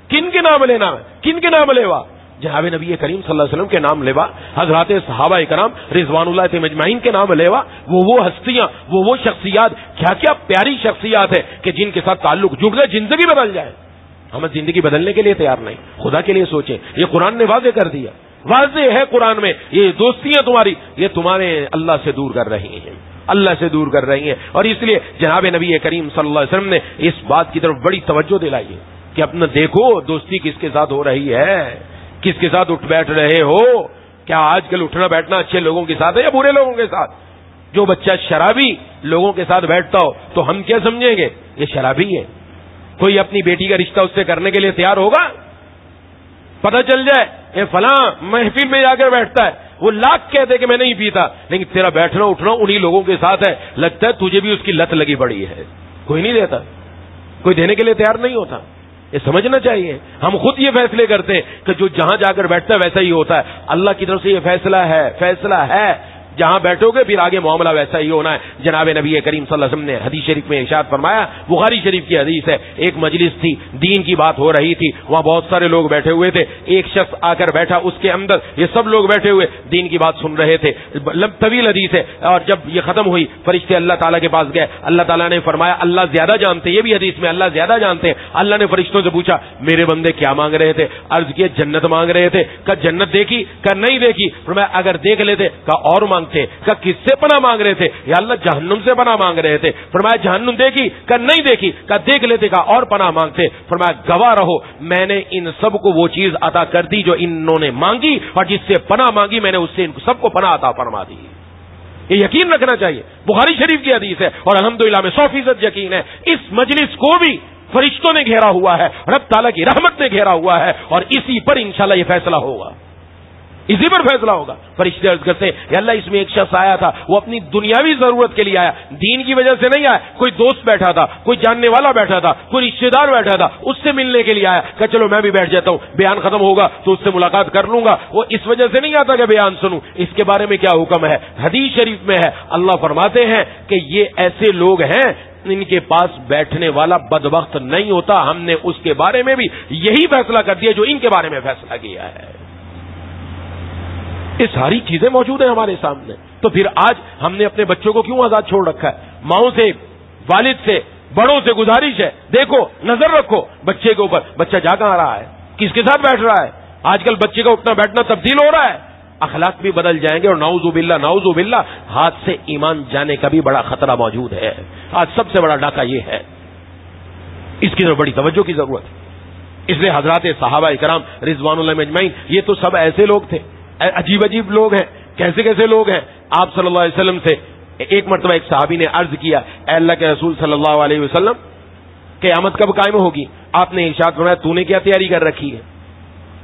کن کے نام لینا ہے؟ کن کے نام لیوا؟ جناب نبی کریم صلی اللہ علیہ وسلم کے نام لیوا، حضرات صحابہ کرام رضوان اللہ مجمعین کے نام لیوا، وہ ہستیاں، وہ شخصیات، کیا کیا پیاری شخصیات ہے کہ جن کے ساتھ تعلق جڑ جائے زندگی بدل جائے۔ ہم زندگی بدلنے کے لیے تیار نہیں، خدا کے لیے سوچیں۔ یہ قرآن نے واضح کر دیا، واضح ہے قرآن میں، یہ دوستیاں تمہاری یہ تمہارے اللہ سے دور کر رہی ہیں، اللہ سے دور کر رہی ہیں۔ اور اس لیے جناب نبی کریم صلی اللہ علیہ وسلم نے اس بات کی طرف بڑی توجہ دلائی ہے کہ اپنا دیکھو دوستی کس کے ساتھ ہو رہی ہے، کس کے ساتھ اٹھ بیٹھ رہے ہو۔ کیا آج کل اٹھنا بیٹھنا اچھے لوگوں کے ساتھ ہے یا برے لوگوں کے ساتھ؟ جو بچہ شرابی لوگوں کے ساتھ بیٹھتا ہو تو ہم کیا سمجھیں گے؟ یہ شرابی ہے۔ کوئی اپنی بیٹی کا رشتہ اس سے کرنے کے لیے تیار ہوگا؟ پتہ چل جائے یہ فلاں محفل میں جا کر بیٹھتا ہے، وہ لاکھ کہتے کہ میں نہیں پیتا، لیکن تیرا بیٹھنا اٹھنا انہی لوگوں کے ساتھ ہے، لگتا ہے تجھے بھی اس کی لت لگی پڑی ہے۔ کوئی نہیں دیتا، کوئی دینے کے لیے تیار نہیں ہوتا۔ یہ سمجھنا چاہیے، ہم خود یہ فیصلے کرتے ہیں کہ جو جہاں جا کر بیٹھتا ہے ویسا ہی ہوتا ہے۔ اللہ کی طرف سے یہ فیصلہ ہے جہاں بیٹھو گے پھر آگے معاملہ ویسا ہی ہونا ہے۔ جناب نبی کریم صلی اللہ علیہ وسلم نے حدیث شریف میں ارشاد فرمایا، بخاری شریف کی حدیث ہے، ایک مجلس تھی، دین کی بات ہو رہی تھی، وہاں بہت سارے لوگ بیٹھے ہوئے تھے، ایک شخص آ کر بیٹھا، اس کے اندر یہ سب لوگ بیٹھے ہوئے دین کی بات سن رہے تھے، طویل حدیث ہے۔ اور جب یہ ختم ہوئی فرشتے اللہ تعالیٰ کے پاس گئے، اللہ تعالیٰ نے فرمایا اللہ زیادہ جانتے، یہ بھی حدیث میں اللہ زیادہ جانتے ہیں۔ اللہ نے فرشتوں سے پوچھا میرے بندے کیا مانگ رہے تھے؟ عرض کیا جنت مانگ رہے تھے۔ کہ جنت دیکھی؟ کہ نہیں دیکھی۔ فرمایا اگر دیکھ لیتے کہ اور مانگتے؟ کہ کس سے پناہ مانگ رہے تھے؟ یا اللہ جہنم سے پناہ مانگ رہے تھے۔ فرمایا جہنم دیکھی؟ کہ نہیں دیکھی۔ کہ دیکھ لیتے کہ اور پناہ مانگتے۔ فرمایا گواہ رہو میں نے ان سب کو وہ چیز عطا کر دی جو انہوں نے مانگی، اور جس سے پناہ مانگی میں نے اس سے ان سب کو پناہ عطا فرما دی۔ یہ یقین رکھنا چاہیے، بخاری شریف کی حدیث ہے، اور الحمدللہ میں 100% یقین ہے اس مجلس کو بھی فرشتوں نے گھیرا ہوا ہے، رب تعالیٰ کی رحمت نے گھیرا ہوا ہے، اور اسی پر انشاءاللہ یہ فیصلہ ہوگا، اسی پر فیصلہ ہوگا۔ فرشتے عرض کرتے ہیں یا اللہ اس میں ایک شخص آیا تھا، وہ اپنی دنیاوی ضرورت کے لیے آیا، دین کی وجہ سے نہیں آیا، کوئی دوست بیٹھا تھا، کوئی جاننے والا بیٹھا تھا، کوئی رشتے دار بیٹھا تھا، اس سے ملنے کے لیے آیا کہ چلو میں بھی بیٹھ جاتا ہوں، بیان ختم ہوگا تو اس سے ملاقات کر لوں گا۔ وہ اس وجہ سے نہیں آتا کہ بیان سنوں۔ اس کے بارے میں کیا حکم ہے؟ حدیث شریف میں ہے، اللہ فرماتے ہیں کہ یہ ایسے لوگ ہیں ان کے پاس بیٹھنے والا بدبخت نہیں ہوتا، ہم نے اس کے بارے میں بھی یہی فیصلہ کر دیا جو ان کے بارے میں فیصلہ کیا ہے۔ یہ ساری چیزیں موجود ہیں ہمارے سامنے، تو پھر آج ہم نے اپنے بچوں کو کیوں آزاد چھوڑ رکھا ہے؟ ماؤں سے، والد سے، بڑوں سے گزارش ہے، دیکھو نظر رکھو بچے کے اوپر، بچہ جا کہاں رہا ہے، کس کے ساتھ بیٹھ رہا ہے۔ آج کل بچے کا اٹھنا بیٹھنا تبدیل ہو رہا ہے، اخلاق بھی بدل جائیں گے، اور نعوذ باللہ ہاتھ سے ایمان جانے کا بھی بڑا خطرہ موجود ہے۔ آج سب سے بڑا ڈاکہ یہ ہے، اس کی طرف بڑی توجہ کی ضرورت ہے۔ اس لیے حضرات صحابہ کرام رضوان اللہ مجمعین یہ تو سب ایسے لوگ تھے، عجیب عجیب لوگ ہیں، کیسے کیسے لوگ ہیں۔ آپ صلی اللہ علیہ وسلم سے ایک مرتبہ ایک صحابی نے عرض کیا، اے اللہ کے رسول صلی اللہ علیہ وسلم قیامت کب قائم ہوگی؟ آپ نے ارشاد فرمایا تو نے کیا تیاری کر رکھی ہے؟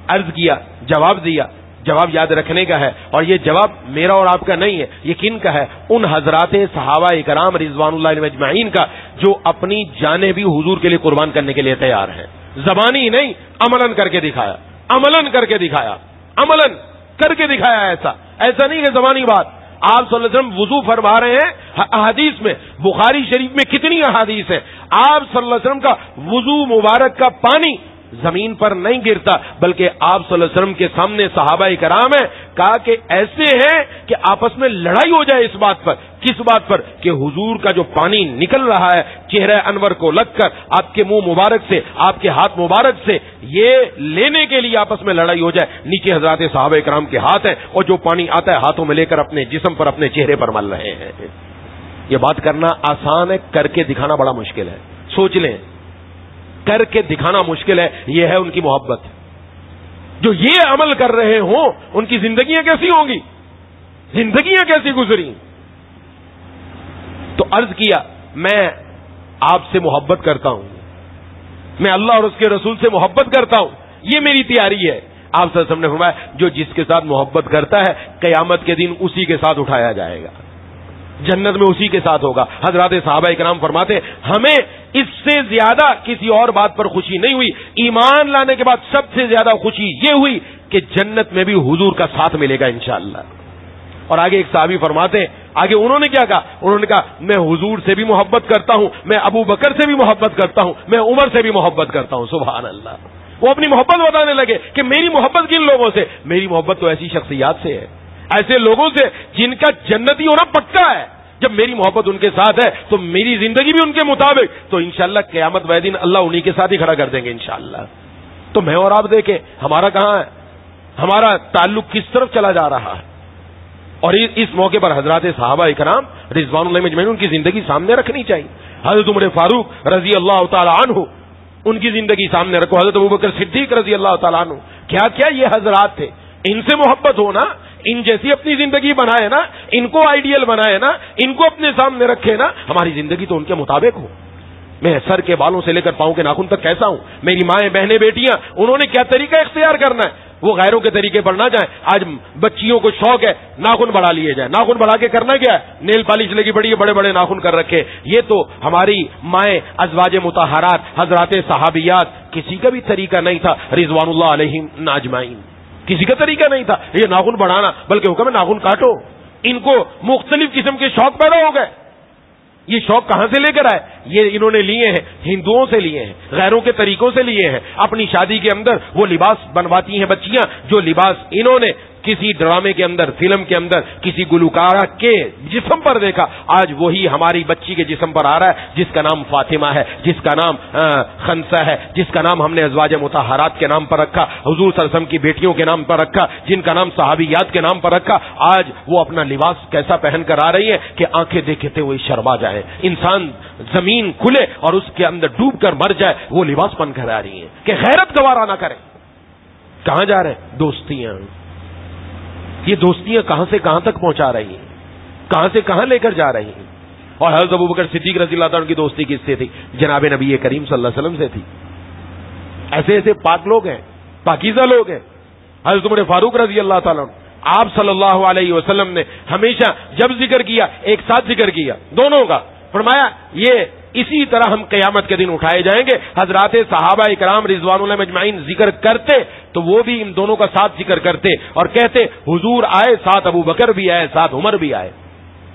عرض کیا، جواب دیا، جواب یاد رکھنے کا ہے، اور یہ جواب میرا اور آپ کا نہیں ہے، یہ کن کا ہے؟ ان حضرات صحابہ کرام رضوان اللہ مجمعین کا جو اپنی جانیں بھی حضور کے لیے قربان کرنے کے لیے تیار ہیں۔ زبانی نہیں، عملاً کر کے دکھایا، عملاً کر کے دکھایا، عملاً کر کے دکھایا۔ ایسا نہیں ہے زبانی بات۔ آپ صلی اللہ علیہ وسلم وضو فرما رہے ہیں، احادیث میں بخاری شریف میں کتنی احادیث ہیں، آپ صلی اللہ علیہ وسلم کا وضو مبارک کا پانی زمین پر نہیں گرتا، بلکہ آپ صلی اللہ علیہ وسلم کے سامنے صحابہ کرام ہیں، کہا کہ ایسے ہیں کہ آپس میں لڑائی ہو جائے اس بات پر۔ کس بات پر؟ کہ حضور کا جو پانی نکل رہا ہے چہرہ انور کو لگ کر آپ کے منہ مبارک سے، آپ کے ہاتھ مبارک سے، یہ لینے کے لیے آپس میں لڑائی ہو جائے۔ نیچے حضرات صحابہ کرام کے ہاتھ ہیں، اور جو پانی آتا ہے ہاتھوں میں لے کر اپنے جسم پر، اپنے چہرے پر مل رہے ہیں۔ یہ بات کرنا آسان ہے، کر کے دکھانا بڑا مشکل ہے۔ سوچ لیں، کر کے دکھانا مشکل ہے، یہ ہے ان کی محبت۔ جو یہ عمل کر رہے ہوں ان کی زندگیاں کیسی ہوں گی، زندگیاں کیسی گزری۔ تو عرض کیا میں آپ سے محبت کرتا ہوں، میں اللہ اور اس کے رسول سے محبت کرتا ہوں، یہ میری تیاری ہے۔ آپ صلی اللہ علیہ وسلم نے فرمایا جو جس کے ساتھ محبت کرتا ہے قیامت کے دن اسی کے ساتھ اٹھایا جائے گا، جنت میں اسی کے ساتھ ہوگا۔ حضرات صحابہ کرام فرماتے ہمیں اس سے زیادہ کسی اور بات پر خوشی نہیں ہوئی، ایمان لانے کے بعد سب سے زیادہ خوشی یہ ہوئی کہ جنت میں بھی حضور کا ساتھ ملے گا انشاءاللہ۔ اور آگے ایک صحابی فرماتے آگے انہوں نے کیا کہا؟ انہوں نے کہا میں حضور سے بھی محبت کرتا ہوں، میں ابو بکر سے بھی محبت کرتا ہوں، میں عمر سے بھی محبت کرتا ہوں. سبحان اللہ. وہ اپنی محبت بتانے لگے کہ میری محبت کن لوگوں سے؟ میری محبت تو ایسی شخصیات سے ہے، ایسے لوگوں سے جن کا جنتی ہونا پکا ہے. جب میری محبت ان کے ساتھ ہے تو میری زندگی بھی ان کے مطابق، تو انشاءاللہ قیامت والے دن اللہ انہی کے ساتھ ہی کھڑا کر دیں گے انشاءاللہ. تو میں اور آپ دیکھیں ہمارا کہاں ہے، ہمارا تعلق کس طرف چلا جا رہا ہے. اور اس موقع پر حضرات صحابہ اکرام رضوان اللہ مجمعین ان کی زندگی سامنے رکھنی چاہیے. حضرت عمر فاروق رضی اللہ تعالی عنہ ان کی زندگی سامنے رکھو. حضرت ابوبکر صدیق رضی اللہ تعالیٰ عنہ، کیا کیا یہ حضرات تھے. ان سے محبت ہونا، ان جیسی اپنی زندگی بنائے نا، ان کو آئیڈیل بنائے نا، ان کو اپنے سامنے رکھے نا، ہماری زندگی تو ان کے مطابق ہو. میں سر کے بالوں سے لے کر پاؤں کے ناخن تک کیسا ہوں، میری مائیں بہنیں بیٹیاں انہوں نے کیا طریقہ اختیار کرنا ہے، وہ غیروں کے طریقے پر نہ جائیں. آج بچیوں کو شوق ہے ناخن بڑھا لیے جائیں، ناخن بڑھا کے کرنا کیا ہے، نیل پالش لگی پڑی ہے، بڑے بڑے ناخن کر رکھے. یہ تو ہماری مائیں ازواج مطہرات حضرات صحابیات کسی کا بھی طریقہ نہیں تھا رضوان اللہ علیہم اجمعین، کسی کا طریقہ نہیں تھا یہ ناخن بڑھانا، بلکہ حکم ہے ناخن کاٹو. ان کو مختلف قسم کے شوق پیدا ہو گئے. یہ شوق کہاں سے لے کر آئے؟ یہ انہوں نے لیے ہیں ہندوؤں سے لیے ہیں، غیروں کے طریقوں سے لیے ہیں. اپنی شادی کے اندر وہ لباس بنواتی ہیں بچیاں، جو لباس انہوں نے کسی ڈرامے کے اندر، فلم کے اندر، کسی گلوکارہ کے جسم پر دیکھا، آج وہی ہماری بچی کے جسم پر آ رہا ہے، جس کا نام فاطمہ ہے، جس کا نام خنسہ ہے، جس کا نام ہم نے ازواج مطہرات کے نام پر رکھا، حضور صلی اللہ علیہ وسلم کی بیٹیوں کے نام پر رکھا، جن کا نام صحابیات کے نام پر رکھا. آج وہ اپنا لباس کیسا پہن کر آ رہی ہیں کہ آنکھیں دیکھتے ہوئے شرما جائے، انسان زمین کھلے اور اس کے اندر ڈوب کر مر جائے، وہ لباس پہن کر آ رہی ہیں کہ غیرت گوارا نہ کریں. کہاں جا رہے ہیں؟ دوستیاں. یہ دوستیاں کہاں سے کہاں تک پہنچا رہی ہیں، کہاں سے کہاں لے کر جا رہی ہیں. اور حضرت ابوبکر صدیق رضی اللہ تعالیٰ کی دوستی کس سے تھی؟ جناب نبی کریم صلی اللہ علیہ وسلم سے تھی. ایسے ایسے پاک لوگ ہیں، پاکیزہ لوگ ہیں. حضرت عمر فاروق رضی اللہ تعالیٰ آپ صلی اللہ علیہ وسلم نے ہمیشہ جب ذکر کیا ایک ساتھ ذکر کیا دونوں کا، فرمایا یہ اسی طرح ہم قیامت کے دن اٹھائے جائیں گے. حضرات صحابہ اکرام رضوان اللہ مجمعین ذکر کرتے تو وہ بھی ان دونوں کا ساتھ ذکر کرتے اور کہتے حضور آئے، ساتھ ابو بکر بھی آئے، ساتھ عمر بھی آئے.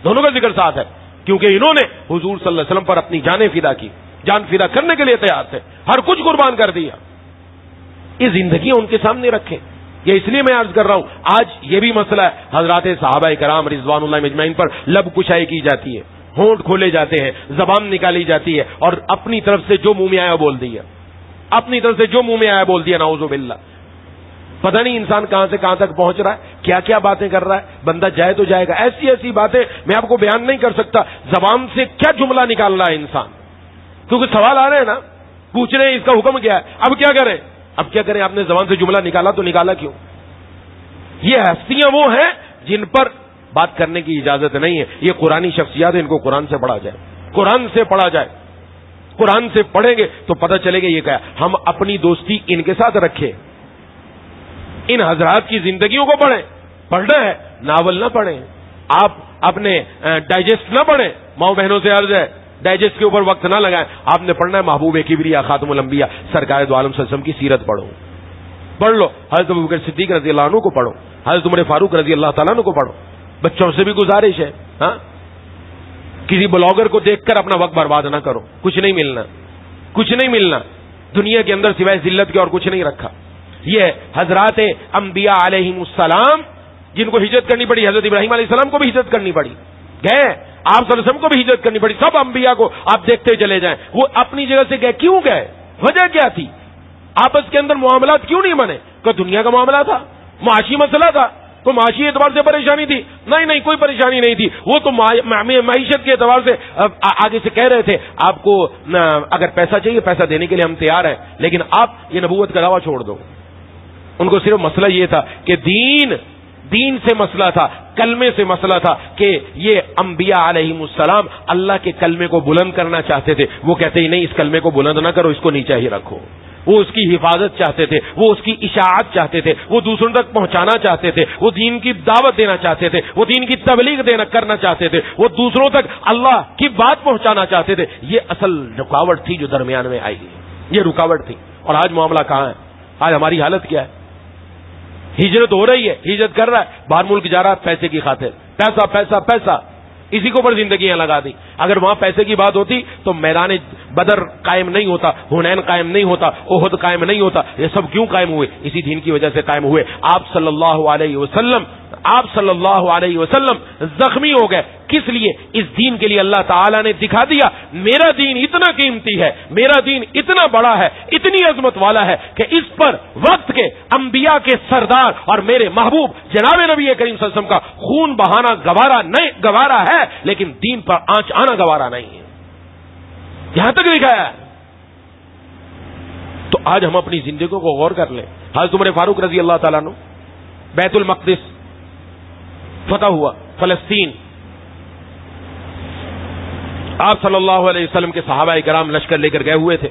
دونوں کا ذکر ساتھ ہے کیونکہ انہوں نے حضور صلی اللہ علیہ وسلم پر اپنی جانیں فدا کی، جان فدا کرنے کے لیے تیار تھے، ہر کچھ قربان کر دیا. یہ زندگیاں ان کے سامنے رکھیں. یہ اس لیے میں عرض کر رہا ہوں آج یہ بھی مسئلہ ہے، حضرات صحابہ کرام رضوان اللہ مجمعین پر لب کشائی کی جاتی ہے، ہونٹ کھولے جاتے ہیں، زبان نکالی جاتی ہے اور اپنی طرف سے جو منہ میں آیا بول دیا، اپنی طرف سے جو منہ میں آیا بول دیا. نعوذ باللہ. پتہ نہیں انسان کہاں سے کہاں تک پہنچ رہا ہے، کیا کیا باتیں کر رہا ہے. بندہ جائے تو جائے گا. ایسی ایسی باتیں میں آپ کو بیان نہیں کر سکتا زبان سے کیا جملہ نکال رہا ہے انسان. کیونکہ سوال آ رہے ہیں نا، پوچھ رہے ہیں اس کا حکم کیا ہے، اب کیا کریں، اب کیا کریں. آپ نے زبان سے جملہ نکالا تو نکالا کیوں؟ یہ ہستیاں وہ ہیں جن پر بات کرنے کی اجازت نہیں ہے. یہ قرآنی شخصیات ہیں، ان کو قرآن سے پڑھا جائے، قرآن سے پڑھا جائے. قرآن سے پڑھیں گے تو پتہ چلے گا یہ کیا. ہم اپنی دوستی ان کے ساتھ رکھیں، ان حضرات کی زندگیوں کو پڑھیں. پڑھنا ہے ناول نہ پڑھیں، آپ اپنے ڈائجسٹ نہ پڑھیں. ماؤں بہنوں سے عرض ہے ڈائجسٹ کے اوپر وقت نہ لگائیں. آپ نے پڑھنا ہے محبوب کبریا خاتم الانبیاء سرکار دو عالم صلی اللہ علیہ وسلم کی سیرت پڑھو، پڑھ لو. حضرت ابوبکر صدیق رضی اللہ عنہ کو پڑھو، حضرت عمر فاروق رضی اللہ تعالیٰ عنہ کو پڑھو. بچوں سے بھی گزارش ہے، ہاں کسی بلاگر کو دیکھ کر اپنا وقت برباد نہ کرو. کچھ نہیں ملنا، کچھ نہیں ملنا دنیا کے اندر سوائے ذلت کے اور کچھ نہیں رکھا. یہ حضرات انبیاء علیہم السلام جن کو ہجرت کرنی پڑی، حضرت ابراہیم علیہ السلام کو بھی ہجرت کرنی پڑی، گئے. آپ صلی اللہ علیہ وسلم کو بھی ہجرت کرنی پڑی. سب انبیاء کو آپ دیکھتے چلے جائیں، وہ اپنی جگہ سے گئے. کیوں گئے؟ وجہ کیا تھی؟ آپس کے اندر معاملات کیوں نہیں بنے؟ کہ دنیا کا معاملہ تھا، معاشی مسئلہ تھا، تو معاشی اعتبار سے پریشانی تھی؟ نہیں، کوئی پریشانی نہیں تھی. وہ تو معیشت کے اعتبار سے آگے سے کہہ رہے تھے آپ کو اگر پیسہ چاہیے پیسہ دینے کے لیے ہم تیار ہیں، لیکن آپ یہ نبوت کا دعویٰ چھوڑ دو. ان کو صرف مسئلہ یہ تھا کہ دین سے مسئلہ تھا، کلمے سے مسئلہ تھا کہ یہ انبیاء علیہم السلام اللہ کے کلمے کو بلند کرنا چاہتے تھے. وہ کہتے ہی نہیں، اس کلمے کو بلند نہ کرو، اس کو نیچا ہی رکھو. وہ اس کی حفاظت چاہتے تھے، وہ اس کی اشاعت چاہتے تھے، وہ دوسروں تک پہنچانا چاہتے تھے، وہ دین کی دعوت دینا چاہتے تھے، وہ دین کی تبلیغ کرنا چاہتے تھے، وہ دوسروں تک اللہ کی بات پہنچانا چاہتے تھے. یہ اصل رکاوٹ تھی جو درمیان میں آئی، یہ رکاوٹ تھی. اور آج معاملہ کہاں ہے؟ آج ہماری حالت کیا ہے؟ ہجرت ہو رہی ہے، ہجرت کر رہا ہے، باہر ملک جا رہا ہے پیسے کی خاطر، پیسہ پیسہ پیسہ. اسی کے اوپر زندگیاں لگا دی. اگر وہاں پیسے کی بات ہوتی تو میدان بدر قائم نہیں ہوتا, حنین قائم نہیں ہوتا, احد قائم نہیں ہوتا. یہ سب کیوں قائم ہوئے؟ اسی دین کی وجہ سے قائم ہوئے. آپ صلی اللہ علیہ وسلم زخمی ہو گئے. کس لیے؟ اس دین کے لیے اللہ تعالیٰ نے دکھا دیا میرا دین اتنا قیمتی ہے, میرا دین اتنا بڑا ہے, اتنی عظمت والا ہے کہ اس پر وقت کے انبیاء کے سردار اور میرے محبوب جناب نبی کریم صلی اللہ علیہ وسلم کا خون بہانا گوارا ہے, لیکن دین پر آنچ آنا گوارا نہیں ہے. یہاں تک دکھایا ہے. تو آج ہم اپنی زندگیوں کو غور کر لیں. حضرت عمر فاروق رضی اللہ تعالیٰ عنہ, بیت المقدس فتح ہوا, فلسطین. آپ صلی اللہ علیہ وسلم کے صحابہ کرام لشکر لے کر گئے ہوئے تھے.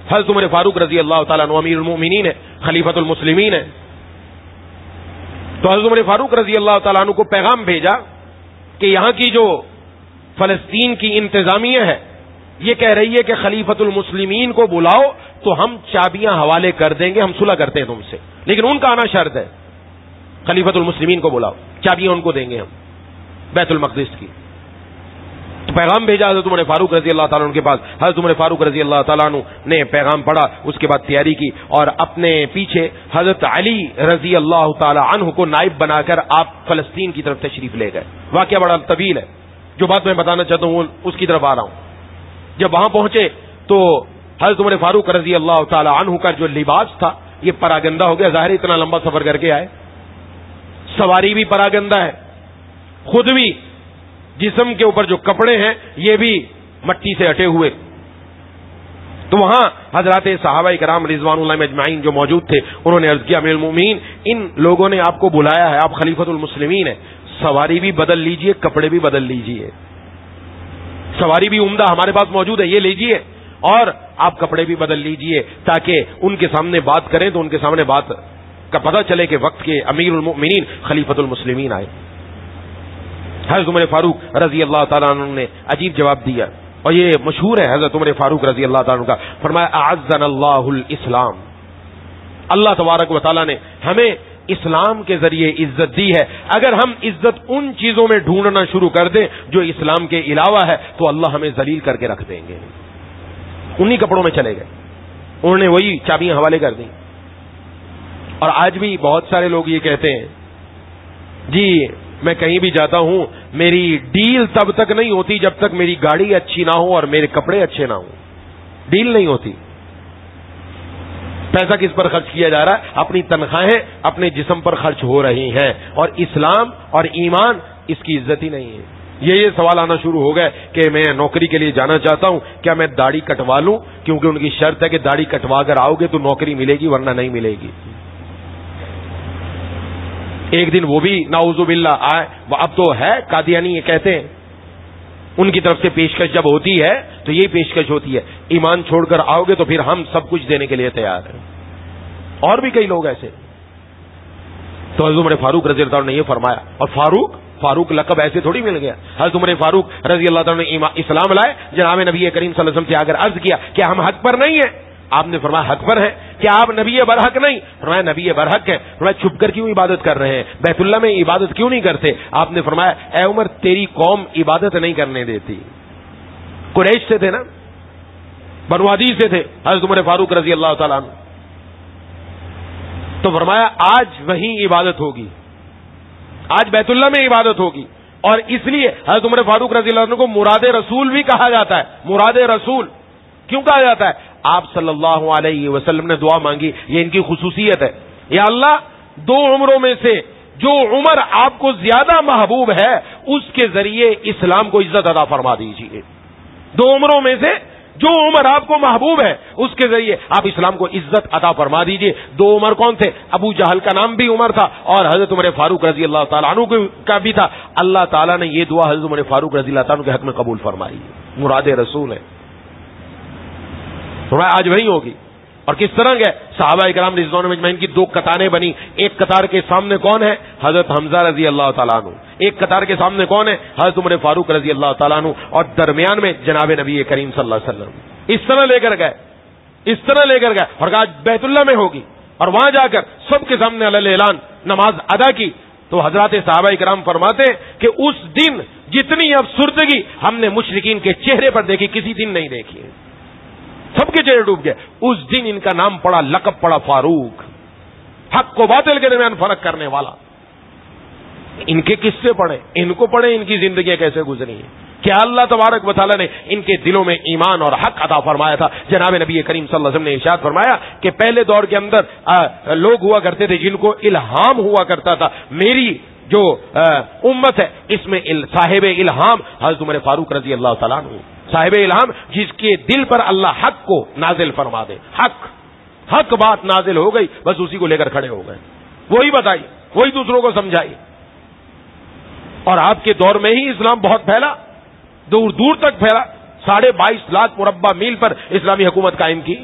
حضرت عمر فاروق رضی اللہ تعالیٰ عنہ امیر المؤمنین ہے, خلیفۃ المسلمین ہے. تو حضرت عمر فاروق رضی اللہ تعالیٰ عنہ کو پیغام بھیجا کہ یہاں کی جو فلسطین کی انتظامیہ ہے یہ کہہ رہی ہے کہ خلیفۃ المسلمین کو بلاؤ تو ہم چابیاں حوالے کر دیں گے, ہم صلح کرتے ہیں تم سے, لیکن ان کا آنا شرط ہے. خلیفۃ المسلمین کو بلاؤ, چابیاں ان کو دیں گے ہم بیت المقدس کی. تو پیغام بھیجا حضرت عمر فاروق رضی اللہ تعالیٰ عنہ کے پاس. حضرت عمر فاروق رضی اللہ تعالیٰ عنہ نے پیغام پڑھا, اس کے بعد تیاری کی اور اپنے پیچھے حضرت علی رضی اللہ تعالیٰ عنہ کو نائب بنا کر آپ فلسطین کی طرف تشریف لے گئے. واقعہ بڑا طویل ہے, جو بات میں بتانا چاہتا ہوں اس کی طرف آ رہا ہوں. جب وہاں پہنچے تو حضرت عمر فاروق رضی اللہ تعالیٰ عنہ کا جو لباس تھا یہ پراگندہ ہو گیا. ظاہر اتنا لمبا سفر کر کے آئے, سواری بھی پراگندہ ہے, خود بھی جسم کے اوپر جو کپڑے ہیں یہ بھی مٹی سے ہٹے ہوئے. تو وہاں حضرات صحابہ کرام رضوان اللہ اجمعین جو موجود تھے انہوں نے عرض کیا امیر المؤمنین ان لوگوں نے آپ کو بلایا ہے, آپ خلیفۃ المسلمین ہیں, سواری بھی بدل لیجئے, کپڑے بھی بدل لیجئے. سواری بھی عمدہ ہمارے پاس موجود ہے, یہ لیجئے, اور آپ کپڑے بھی بدل لیجئے تاکہ ان کے سامنے بات کریں تو ان کے سامنے بات کا پتہ چلے کہ وقت کے امیر المؤمنین خلیفۃ المسلمین آئے. حضرت عمر فاروق رضی اللہ تعالیٰ عنہ نے عجیب جواب دیا, اور یہ مشہور ہے حضرت عمر فاروق رضی اللہ تعالیٰ عنہ کا. فرمایا اعزنا اللہ الاسلام, اللہ تبارک و تعالیٰ نے ہمیں اسلام کے ذریعے عزت دی ہے. اگر ہم عزت ان چیزوں میں ڈھونڈنا شروع کر دیں جو اسلام کے علاوہ ہے تو اللہ ہمیں ذلیل کر کے رکھ دیں گے. انہی کپڑوں میں چلے گئے, انہوں نے وہی چابیاں حوالے کر دیں. اور آج بھی بہت سارے لوگ یہ کہتے ہیں جی میں کہیں بھی جاتا ہوں میری ڈیل تب تک نہیں ہوتی جب تک میری گاڑی اچھی نہ ہو اور میرے کپڑے اچھے نہ ہوں. ڈیل نہیں ہوتی. پیسہ کس پر خرچ کیا جا رہا ہے؟ اپنی تنخواہیں اپنے جسم پر خرچ ہو رہی ہیں, اور اسلام اور ایمان اس کی عزت ہی نہیں ہے. یہ سوال آنا شروع ہو گئے کہ میں نوکری کے لیے جانا چاہتا ہوں, کیا میں داڑھی کٹوا لوں؟ کیونکہ ان کی شرط ہے کہ داڑھی کٹوا کر آؤ گے تو نوکری ملے گی ورنہ نہیں ملے گی. ایک دن وہ بھی نعوذ باللہ آئے, اب تو ہے قادیانی یہ کہتے ہیں, ان کی طرف سے پیشکش جب ہوتی ہے تو یہی پیشکش ہوتی ہے ایمان چھوڑ کر آؤ گے تو پھر ہم سب کچھ دینے کے لیے تیار ہیں. اور بھی کئی لوگ ایسے. تو حضرت عمر فاروق رضی اللہ عنہ نے یہ فرمایا, اور فاروق لقب ایسے تھوڑی مل گیا. حضرت عمر فاروق رضی اللہ عنہ نے اسلام لائے, جناب نبی کریم صلی اللہ علیہ وسلم سے آ کر عرض کیا کہ ہم حق پر نہیں ہیں. آپ نے فرمایا حق پر ہے, کیا آپ نبی برحق نہیں؟ فرمایا نبی برحق ہے. فرمایا چھپ کر کیوں عبادت کر رہے ہیں, بیت اللہ میں عبادت کیوں نہیں کرتے؟ آپ نے فرمایا اے عمر تیری قوم عبادت نہیں کرنے دیتی. قریش سے تھے نا, بنو عدی سے تھے حضرت عمر فاروق رضی اللہ تعالیٰ عنہ. تو فرمایا آج وہیں عبادت ہوگی, آج بیت اللہ میں عبادت ہوگی. اور اس لیے حضرت عمر فاروق رضی اللہ عنہ کو مراد رسول بھی کہا جاتا ہے. مراد رسول کیوں کہا جاتا ہے؟ آپ صلی اللہ علیہ وسلم نے دعا مانگی, یہ ان کی خصوصیت ہے, یا اللہ 2 عمروں میں سے جو عمر آپ کو زیادہ محبوب ہے اس کے ذریعے اسلام کو عزت عطا فرما دیجیے. 2 عمروں میں سے جو عمر آپ کو محبوب ہے اس کے ذریعے آپ اسلام کو عزت عطا فرما دیجیے. 2 عمر کون تھے؟ ابو جہل کا نام بھی عمر تھا اور حضرت عمر فاروق رضی اللہ تعالیٰ عنہ کا بھی تھا. اللہ تعالیٰ نے یہ دعا حضرت عمر فاروق رضی اللہ تعالیٰ عنہ کے حق میں قبول فرمائی. مراد رسول ہے. آج وہی ہوگی. اور کس طرح گئے صحابہ کرام رضوان اجمعین کی 2 قطاریں بنی. ایک قطار کے سامنے کون ہے؟ حضرت حمزہ رضی اللہ تعالیٰ عنہ. ایک قطار کے سامنے کون ہے؟ حضرت عمر فاروق رضی اللہ تعالیٰ عنہ, اور درمیان میں جناب نبی کریم صلی اللہ علیہ وسلم. اس طرح لے کر گئے اور کہا بیت اللہ میں ہوگی, اور وہاں جا کر سب کے سامنے علی اعلان نماز ادا کی. تو حضرات صحابہ کرام فرماتے ہیں کہ اس دن جتنی افسردگی ہم نے مشرکین کے چہرے پر دیکھی کسی دن نہیں دیکھی، سب کے چہرے ڈوب گئے. اس دن ان کا نام پڑا، لقب پڑا فاروق، حق کو باطل کے درمیان فرق کرنے والا. ان کے قصے پڑھیں، ان کو پڑھیں، ان کی زندگیاں کیسے گزری ہیں. کیا اللہ تبارک و تعالیٰ نے ان کے دلوں میں ایمان اور حق عطا فرمایا تھا. جناب نبی کریم صلی اللہ علیہ وسلم نے ارشاد فرمایا کہ پہلے دور کے اندر لوگ ہوا کرتے تھے جن کو الہام ہوا کرتا تھا. میری جو امت ہے اس میں صاحب الہام حضرت عمر فاروق رضی اللہ تعالیٰ عنہ، صاحب الہام جس کے دل پر اللہ حق کو نازل فرما دے. حق بات نازل ہو گئی، بس اسی کو لے کر کھڑے ہو گئے، وہی بتائی، وہی دوسروں کو سمجھائی. اور آپ کے دور میں ہی اسلام بہت پھیلا، دور دور تک پھیلا. 22.5 لاکھ مربع میل پر اسلامی حکومت قائم کی.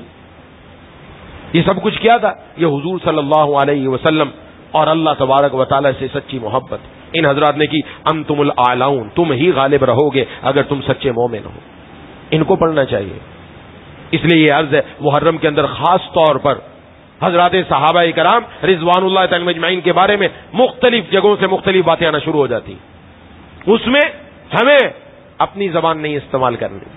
یہ سب کچھ کیا تھا؟ یہ حضور صلی اللہ علیہ وسلم اور اللہ تبارک و تعالی سے سچی محبت ان حضرات نے کی. انتم الاعلون، تم ہی غالب رہو گے اگر تم سچے مومن ہو. ان کو پڑھنا چاہیے. اس لیے یہ عرض ہے محرم کے اندر خاص طور پر حضرات صحابہ کرام رضوان اللہ تعالی مجمعین کے بارے میں مختلف جگہوں سے مختلف باتیں آنا شروع ہو جاتی. اس میں ہمیں اپنی زبان نہیں استعمال کرنی.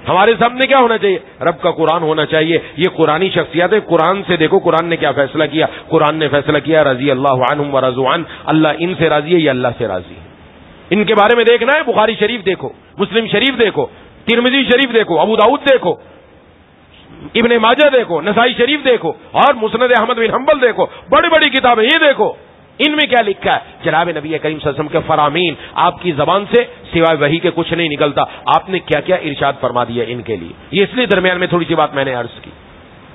ہمارے سامنے کیا ہونا چاہیے؟ رب کا قرآن ہونا چاہیے. یہ قرآنی شخصیات ہے. قرآن سے دیکھو قرآن نے کیا فیصلہ کیا. قرآن نے فیصلہ کیا رضی اللہ عنہم ورضوا عنہ، اللہ ان سے راضی ہے، یہ اللہ سے راضی ہے. ان کے بارے میں دیکھنا ہے. بخاری شریف دیکھو، مسلم شریف دیکھو، ترمذی شریف دیکھو، ابو داؤد دیکھو، ابن ماجہ دیکھو، نسائی شریف دیکھو، اور مسند احمد بن حنبل دیکھو. بڑی بڑی کتابیں یہ دیکھو، ان میں کیا لکھا ہے. جناب نبی کریم صلی اللہ علیہ وسلم کے فرامین، آپ کی زبان سے سوائے وحی کے کچھ نہیں نکلتا. آپ نے کیا کیا ارشاد فرما دیا ان کے لیے. یہ اس لیے درمیان میں تھوڑی سی بات میں نے عرض کی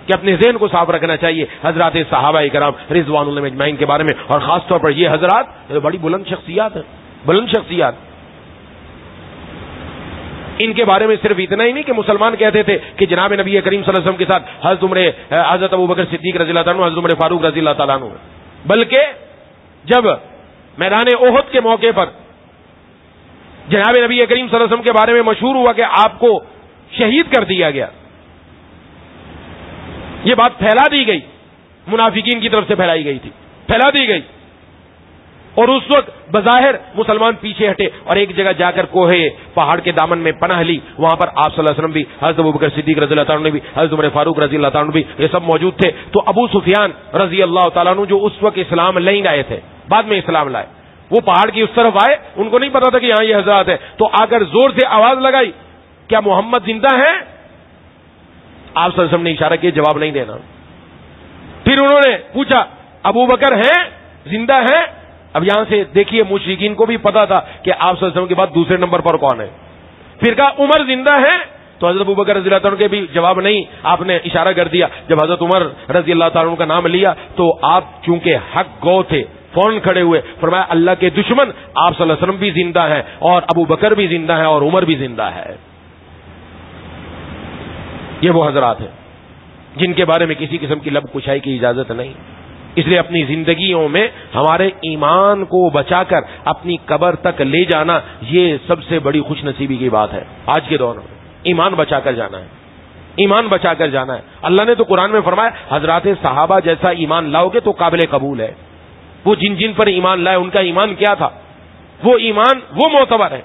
کہ اپنے ذہن کو صاف رکھنا چاہیے حضرات صحابہ کرام رضوان اللہ اجمعین کے بارے میں. اور خاص طور پر یہ حضرات بڑی بلند شخصیات ہیں، بلند شخصیات. ان کے بارے میں صرف اتنا ہی نہیں کہ مسلمان کہتے تھے کہ جناب نبی کریم صلی اللہ علیہ وسلم کے ساتھ حضرت ابوبکر صدیق رضی اللہ عنہ، حضرت عمر فاروق رضی اللہ تعالیٰ عنہ، بلکہ جب میدان احد کے موقع پر جناب نبی کریم صلی اللہ علیہ وسلم کے بارے میں مشہور ہوا کہ آپ کو شہید کر دیا گیا، یہ بات پھیلا دی گئی، منافقین کی طرف سے پھیلائی گئی تھی، پھیلا دی گئی. اور اس وقت بظاہر مسلمان پیچھے ہٹے اور ایک جگہ جا کر کوہ پہاڑ کے دامن میں پناہ لی. وہاں پر آپ صلی اللہ علیہ وسلم بھی، حضرت ابوبکر صدیق رضی اللہ تعالیٰ عنہ بھی، حضرت عمر فاروق رضی اللہ تعالیٰ عنہ بھی، یہ سب موجود تھے. تو ابو سفیان رضی اللہ تعالیٰ عنہ جو اس وقت اسلام نہیں لائے تھے، بعد میں اسلام لائے، وہ پہاڑ کی اس طرف آئے، ان کو نہیں پتا تھا کہ یہاں یہ حضرات ہے. تو آ کر زور سے آواز لگائی، کیا محمد زندہ ہے؟ آپ صلی اللہ علیہ وسلم نے اشارہ کیا جواب نہیں دینا. پھر انہوں نے پوچھا ابو بکر ہیں، زندہ ہیں؟ اب یہاں سے دیکھیے مشرکین کو بھی پتا تھا کہ آپ صلی اللہ علیہ وسلم کے بعد دوسرے نمبر پر کون ہے. پھر کہا عمر زندہ ہے؟ تو حضرت ابوبکر رضی اللہ تعالیٰ عنہ کے بھی جواب نہیں، آپ نے اشارہ کر دیا. جب حضرت عمر رضی اللہ تعالیٰ عنہ کا نام لیا تو آپ چونکہ حق گو تھے، فوراً کھڑے ہوئے، فرمایا اللہ کے دشمن آپ صلی اللہ علیہ وسلم بھی زندہ ہیں، اور ابو بکر بھی زندہ ہے، اور عمر بھی زندہ ہے. یہ وہ حضرات ہیں جن کے بارے میں کسی قسم کی لب کشائی کی اجازت نہیں. اس لیے اپنی زندگیوں میں ہمارے ایمان کو بچا کر اپنی قبر تک لے جانا، یہ سب سے بڑی خوش نصیبی کی بات ہے. آج کے دور میں ایمان بچا کر جانا ہے، ایمان بچا کر جانا ہے. اللہ نے تو قرآن میں فرمایا حضرات صحابہ جیسا ایمان لاؤ گے تو قابل قبول ہے. وہ جن جن پر ایمان لائے ان کا ایمان کیا تھا، وہ ایمان وہ معتبر ہے،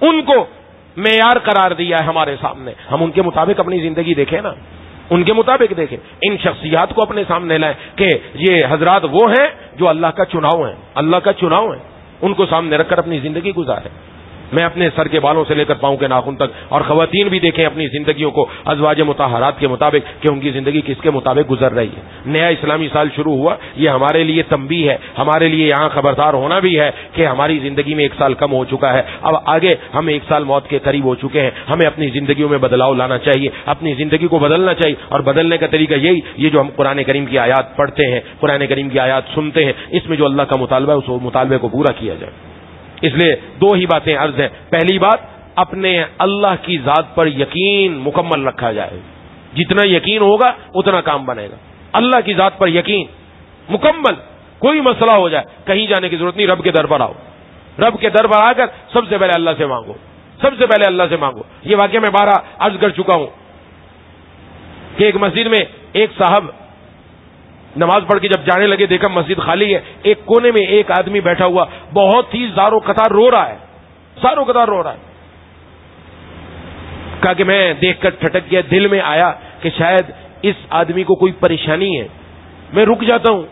ان کو معیار قرار دیا ہے ہمارے سامنے. ہم ان کے مطابق اپنی زندگی دیکھیں نا، ان کے مطابق دیکھیں، ان شخصیات کو اپنے سامنے لائیں کہ یہ حضرات وہ ہیں جو اللہ کا چناؤ ہیں، اللہ کا چناؤ ہیں. ان کو سامنے رکھ کر اپنی زندگی گزاریں. میں اپنے سر کے بالوں سے لے کر پاؤں کے ناخن تک، اور خواتین بھی دیکھیں اپنی زندگیوں کو ازواج مطہرات کے مطابق کہ ان کی زندگی کس کے مطابق گزر رہی ہے. نیا اسلامی سال شروع ہوا، یہ ہمارے لیے تنبیہ ہے، ہمارے لیے یہاں خبردار ہونا بھی ہے کہ ہماری زندگی میں 1 سال کم ہو چکا ہے. اب آگے ہم 1 سال موت کے قریب ہو چکے ہیں. ہمیں اپنی زندگیوں میں بدلاؤ لانا چاہیے، اپنی زندگی کو بدلنا چاہیے. اور بدلنے کا طریقہ یہی، یہ جو ہم قرآن کریم کی آیات پڑھتے ہیں، قرآن کریم کی آیات سنتے ہیں، اس میں جو اللہ کا مطالبہ ہے اس مطالبے کو پورا کیا جائے. اس لیے 2 ہی باتیں عرض ہیں. پہلی بات، اپنے اللہ کی ذات پر یقین مکمل رکھا جائے. جتنا یقین ہوگا اتنا کام بنے گا. اللہ کی ذات پر یقین مکمل. کوئی مسئلہ ہو جائے کہیں جانے کی ضرورت نہیں، رب کے در پر آؤ. رب کے در پر آ کر سب سے پہلے اللہ سے مانگو، سب سے پہلے اللہ سے مانگو. یہ واقعہ میں 12 عرض کر چکا ہوں کہ ایک مسجد میں ایک صاحب نماز پڑھ کے جب جانے لگے دیکھا مسجد خالی ہے، ایک کونے میں ایک آدمی بیٹھا ہوا بہت ہی زار و قطار رو رہا ہے، زار و قطار رو رہا ہے. کہا کہ میں دیکھ کر ٹھٹک گیا، دل میں آیا کہ شاید اس آدمی کو کوئی پریشانی ہے، میں رک جاتا ہوں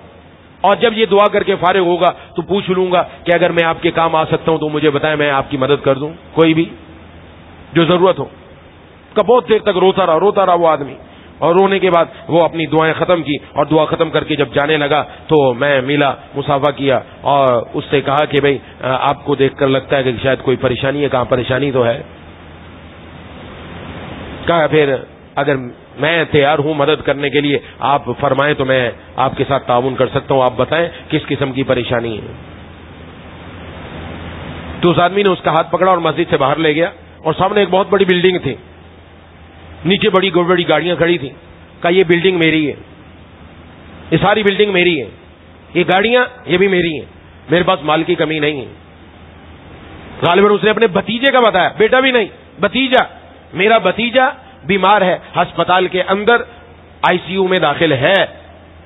اور جب یہ دعا کر کے فارغ ہوگا تو پوچھ لوں گا کہ اگر میں آپ کے کام آ سکتا ہوں تو مجھے بتائیں، میں آپ کی مدد کر دوں، کوئی بھی جو ضرورت ہو. کہ بہت دیر تک روتا رہا وہ آدمی، اور رونے کے بعد وہ اپنی دعائیں ختم کی اور دعا ختم کر کے جب جانے لگا تو میں ملا، مصافحہ کیا اور اس سے کہا کہ بھئی آپ کو دیکھ کر لگتا ہے کہ شاید کوئی پریشانی ہے. کہاں پریشانی تو ہے. کہا پھر اگر میں تیار ہوں مدد کرنے کے لیے، آپ فرمائیں تو میں آپ کے ساتھ تعاون کر سکتا ہوں، آپ بتائیں کس قسم کی پریشانی ہے. تو اس آدمی نے اس کا ہاتھ پکڑا اور مسجد سے باہر لے گیا، اور سامنے ایک بہت بڑی بلڈنگ تھی، نیچے بڑی بڑی گاڑیاں کھڑی تھیں. کہا یہ بلڈنگ میری ہے، یہ ساری بلڈنگ میری ہے، یہ گاڑیاں یہ بھی میری ہیں، میرے پاس مال کی کمی نہیں ہے. غالباً اس نے اپنے بھتیجے کا بتایا، بیٹا بھی نہیں، بھتیجا، میرا بھتیجا بیمار ہے، ہسپتال کے اندر آئی سی یو میں داخل ہے.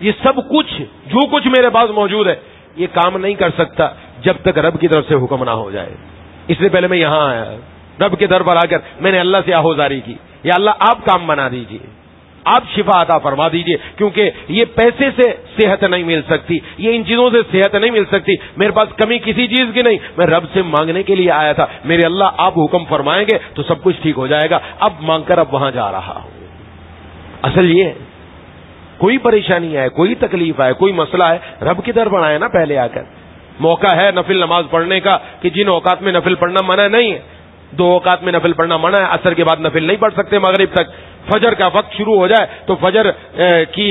یہ سب کچھ جو کچھ میرے پاس موجود ہے یہ کام نہیں کر سکتا جب تک رب کی طرف سے حکم نہ ہو جائے. اس لیے پہلے میں یہاں آیا، رب کے در پر آ کر میں نے اللہ سے آہوزاری کی، یا اللہ آپ کام بنا دیجئے، آپ شفا عطا فرما دیجئے، کیونکہ یہ پیسے سے صحت نہیں مل سکتی، یہ ان چیزوں سے صحت نہیں مل سکتی، میرے پاس کمی کسی چیز کی نہیں، میں رب سے مانگنے کے لیے آیا تھا. میرے اللہ آپ حکم فرمائیں گے تو سب کچھ ٹھیک ہو جائے گا. اب مانگ کر اب وہاں جا رہا ہوں. اصل یہ ہے کوئی پریشانی آئے، کوئی تکلیف آئے، کوئی مسئلہ ہے، رب کی در پر آئے نا پہلے آ کر. موقع ہے نفل نماز پڑھنے کا کہ جن اوقات میں نفل پڑھنا منع نہیں ہے، 2 اوقات میں نفل پڑھنا منع ہے. عصر کے بعد نفل نہیں پڑھ سکتے مغرب تک. فجر کا وقت شروع ہو جائے تو فجر کی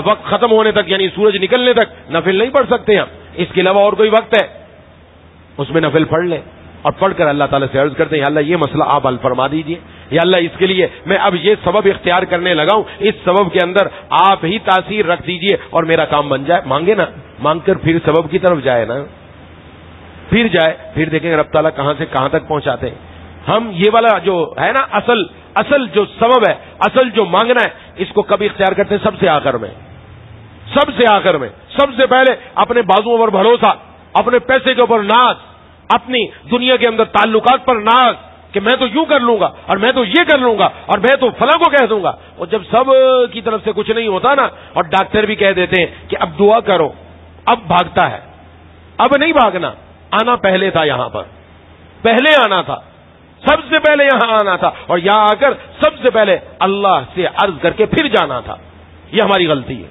وقت ختم ہونے تک یعنی سورج نکلنے تک نفل نہیں پڑھ سکتے ہم. اس کے علاوہ اور کوئی وقت ہے اس میں نفل پڑھ لیں اور پڑھ کر اللہ تعالیٰ سے عرض کرتے ہیں یا اللہ یہ مسئلہ آپ حل فرما دیجئے، یا اللہ اس کے لیے میں اب یہ سبب اختیار کرنے لگا ہوں، اس سبب کے اندر آپ ہی تاثیر رکھ دیجئے اور میرا کام بن جائے. مانگے نا، مانگ کر پھر سبب کی طرف جائے نا، پھر جائے، پھر دیکھیں گے رب تعالیٰ کہاں سے کہاں تک پہنچاتے ہیں. ہم یہ والا جو ہے نا اصل جو سبب ہے، اصل جو مانگنا ہے، اس کو کبھی اختیار کرتے ہیں سب سے آخر میں، سب سے آخر میں. سب سے پہلے اپنے بازوؤں پر بھروسہ، اپنے پیسے کے اوپر ناز، اپنی دنیا کے اندر تعلقات پر ناز کہ میں تو یوں کر لوں گا اور میں تو یہ کر لوں گا اور میں تو فلاں کو کہہ دوں گا. اور جب سب کی طرف سے کچھ نہیں ہوتا نا، اور ڈاکٹر بھی کہہ دیتے ہیں کہ اب دعا کرو، اب بھاگتا ہے. اب نہیں بھاگنا، آنا پہلے تھا، یہاں پر پہلے آنا تھا، سب سے پہلے یہاں آنا تھا، اور یہاں آ کر سب سے پہلے اللہ سے عرض کر کے پھر جانا تھا. یہ ہماری غلطی ہے،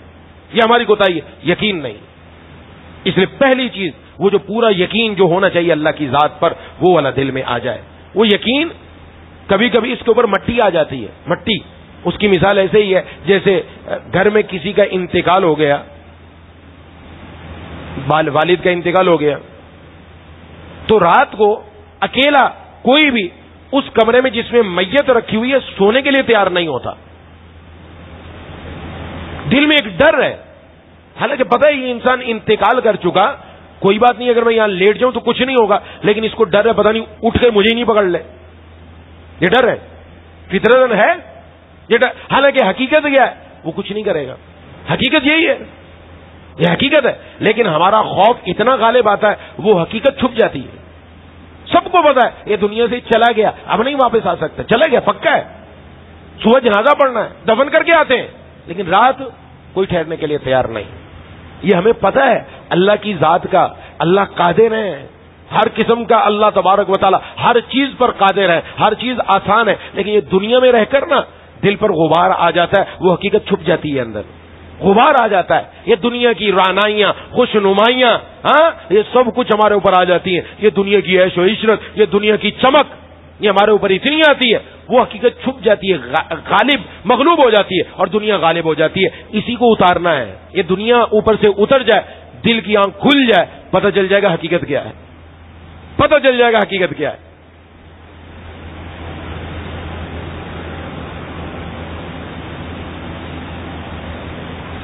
یہ ہماری کوتاہی ہے، یقین نہیں. اس لیے پہلی چیز وہ جو پورا یقین جو ہونا چاہیے اللہ کی ذات پر، وہ والا دل میں آ جائے. وہ یقین کبھی کبھی اس کے اوپر مٹی آ جاتی ہے. مٹی، اس کی مثال ایسے ہی ہے جیسے گھر میں کسی کا انتقال ہو گیا، والد کا انتقال ہو گیا، تو رات کو اکیلا کوئی بھی اس کمرے میں جس میں میت رکھی ہوئی ہے سونے کے لیے تیار نہیں ہوتا. دل میں ایک ڈر ہے، حالانکہ پتہ ہے یہ انسان انتقال کر چکا، کوئی بات نہیں اگر میں یہاں لیٹ جاؤں تو کچھ نہیں ہوگا، لیکن اس کو ڈر ہے پتہ نہیں اٹھ کے مجھے نہیں پکڑ لے. یہ ڈر ہے، فطرتاً ہے یہ ڈر. حالانکہ حقیقت کیا ہے؟ وہ کچھ نہیں کرے گا. حقیقت یہی ہے، یہ حقیقت ہے. لیکن ہمارا خوف اتنا غالب آتا ہے وہ حقیقت چھپ جاتی ہے. سب کو پتا ہے یہ دنیا سے چلا گیا، اب نہیں واپس آ سکتا، چلا گیا پکا ہے. صبح جنازہ پڑھنا ہے، دفن کر کے آتے ہیں، لیکن رات کوئی ٹھہرنے کے لیے تیار نہیں. یہ ہمیں پتا ہے اللہ کی ذات کا، اللہ قادر ہے ہر قسم کا، اللہ تبارک و تعالی ہر چیز پر قادر ہے، ہر چیز آسان ہے. لیکن یہ دنیا میں رہ کر نا دل پر غبار آ جاتا ہے، وہ حقیقت چھپ جاتی ہے، اندر غبار آ جاتا ہے. یہ دنیا کی رعنائیاں، خوش نمائیاں، ہاں یہ سب کچھ ہمارے اوپر آ جاتی ہیں. یہ دنیا کی عیش و عشرت، یہ دنیا کی چمک، یہ ہمارے اوپر اتنی آتی ہے، وہ حقیقت چھپ جاتی ہے، غالب مغلوب ہو جاتی ہے اور دنیا غالب ہو جاتی ہے. اسی کو اتارنا ہے. یہ دنیا اوپر سے اتر جائے، دل کی آنکھ کھل جائے، پتہ چل جائے گا حقیقت کیا ہے، پتہ چل جائے گا حقیقت کیا ہے.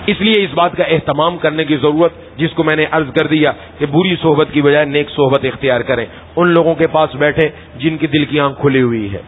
اس لیے اس بات کا اہتمام کرنے کی ضرورت، جس کو میں نے عرض کر دیا کہ بری صحبت کی بجائے نیک صحبت اختیار کریں. ان لوگوں کے پاس بیٹھیں جن کی دل کی آنکھ کھلی ہوئی ہے،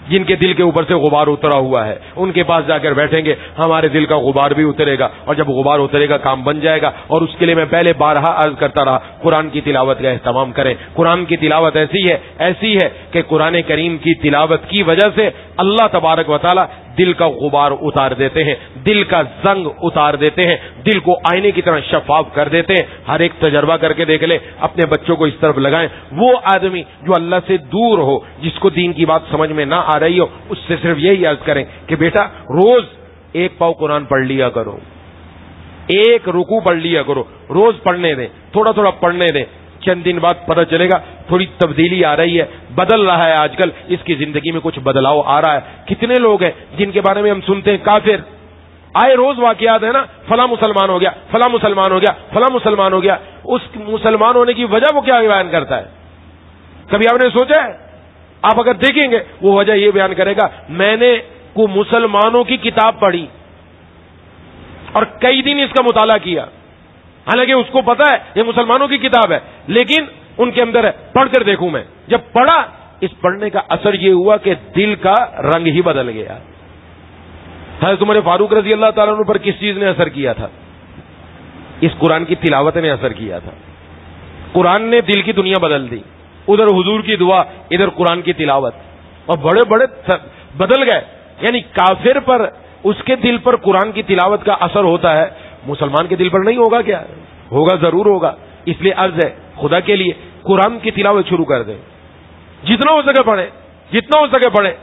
جن کے دل کے اوپر سے غبار اترا ہوا ہے، ان کے پاس جا کر بیٹھیں گے، ہمارے دل کا غبار بھی اترے گا، اور جب غبار اترے گا کام بن جائے گا. اور اس کے لیے میں پہلے بارہا عرض کرتا رہا، قرآن کی تلاوت کا اہتمام کریں. قرآن کی تلاوت ایسی ہے کہ قرآن کریم کی تلاوت کی وجہ سے اللہ تبارک و تعالی دل کا غبار اتار دیتے ہیں، دل کا زنگ اتار دیتے ہیں، دل کو آئینے کی طرح شفاف کر دیتے ہیں. ہر ایک تجربہ کر کے دیکھ لیں، اپنے بچوں کو اس طرف لگائیں. وہ آدمی جو اللہ سے دور ہو، جس کو دین کی بات سمجھ میں نہ آ رہی ہو، اس سے صرف یہی عرض کریں کہ بیٹا روز ایک پاؤ قرآن پڑھ لیا کرو، ایک رکوع پڑھ لیا کرو، روز پڑھنے دیں، تھوڑا تھوڑا پڑھنے دیں. چند دن بعد پتہ چلے گا تھوڑی تبدیلی آ رہی ہے، بدل رہا ہے. آج کل اس کی زندگی میں کچھ بدلاؤ آ رہا ہے. کتنے لوگ ہیں جن کے بارے میں ہم سنتے ہیں کافر، آئے روز واقعات ہے نا، فلاں مسلمان ہو گیا، فلاں مسلمان ہو گیا، فلاں مسلمان ہو گیا. اس مسلمان ہونے کی وجہ وہ کیا بیان کرتا ہے؟ کبھی آپ نے سوچا ہے؟ آپ اگر دیکھیں گے وہ وجہ یہ بیان کرے گا، میں نے کو مسلمانوں کی کتاب پڑھی اور کئی دن اس کا مطالعہ کیا. حالانکہ اس کو پتا ہے یہ مسلمانوں کی کتاب ہے، لیکن ان کے اندر ہے پڑھ کر دیکھوں میں. جب پڑھا، اس پڑھنے کا اثر یہ ہوا کہ دل کا رنگ ہی بدل گیا. حضرت عمر فاروق رضی اللہ تعالیٰ عنہ پر کس چیز نے اثر کیا تھا؟ اس قرآن کی تلاوت نے اثر کیا تھا. قرآن نے دل کی دنیا بدل دی. ادھر حضور کی دعا، ادھر قرآن کی تلاوت، اور بڑے بڑے بدل گئے. یعنی کافر پر، اس کے دل پر قرآن کی تلاوت کا اثر ہوتا ہے، مسلمان کے دل پر نہیں ہوگا کیا؟ ہوگا، ضرور ہوگا. اس لیے عرض ہے خدا کے لیے قرآن کی تلاوت شروع کر دیں. جتنا ہو سکے پڑھیں، جتنا ہو سکے پڑھیں.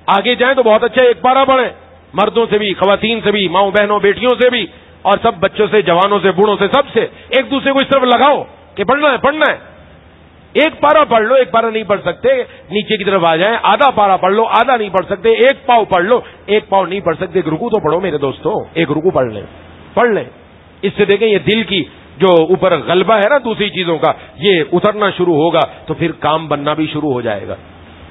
آگے جائیں تو بہت اچھا ایک پارہ پڑھیں، مردوں سے بھی، خواتین سے بھی، ماؤں بہنوں بیٹیوں سے بھی، اور سب بچوں سے، جوانوں سے، بوڑھوں سے، سب سے ایک دوسرے کو اس طرف لگاؤ کہ پڑھنا ہے، پڑھنا ہے. ایک پارہ پڑھ لو، ایک پارہ نہیں پڑھ سکتے نیچے کی طرف آ جائیں. آدھا پارہ پڑھ لو، آدھا نہیں پڑھ سکتے ایک پاؤ پڑھ لو، ایک پاؤ نہیں پڑھ سکتے ایک رکوع تو پڑھو میرے دوستوں، ایک رکوع پڑھ لیں، پڑھ لیں. اس سے دیکھیں یہ دل کی جو اوپر غلبہ ہے نا دوسری چیزوں کا، یہ اترنا شروع ہوگا تو پھر کام بننا بھی شروع ہو جائے گا.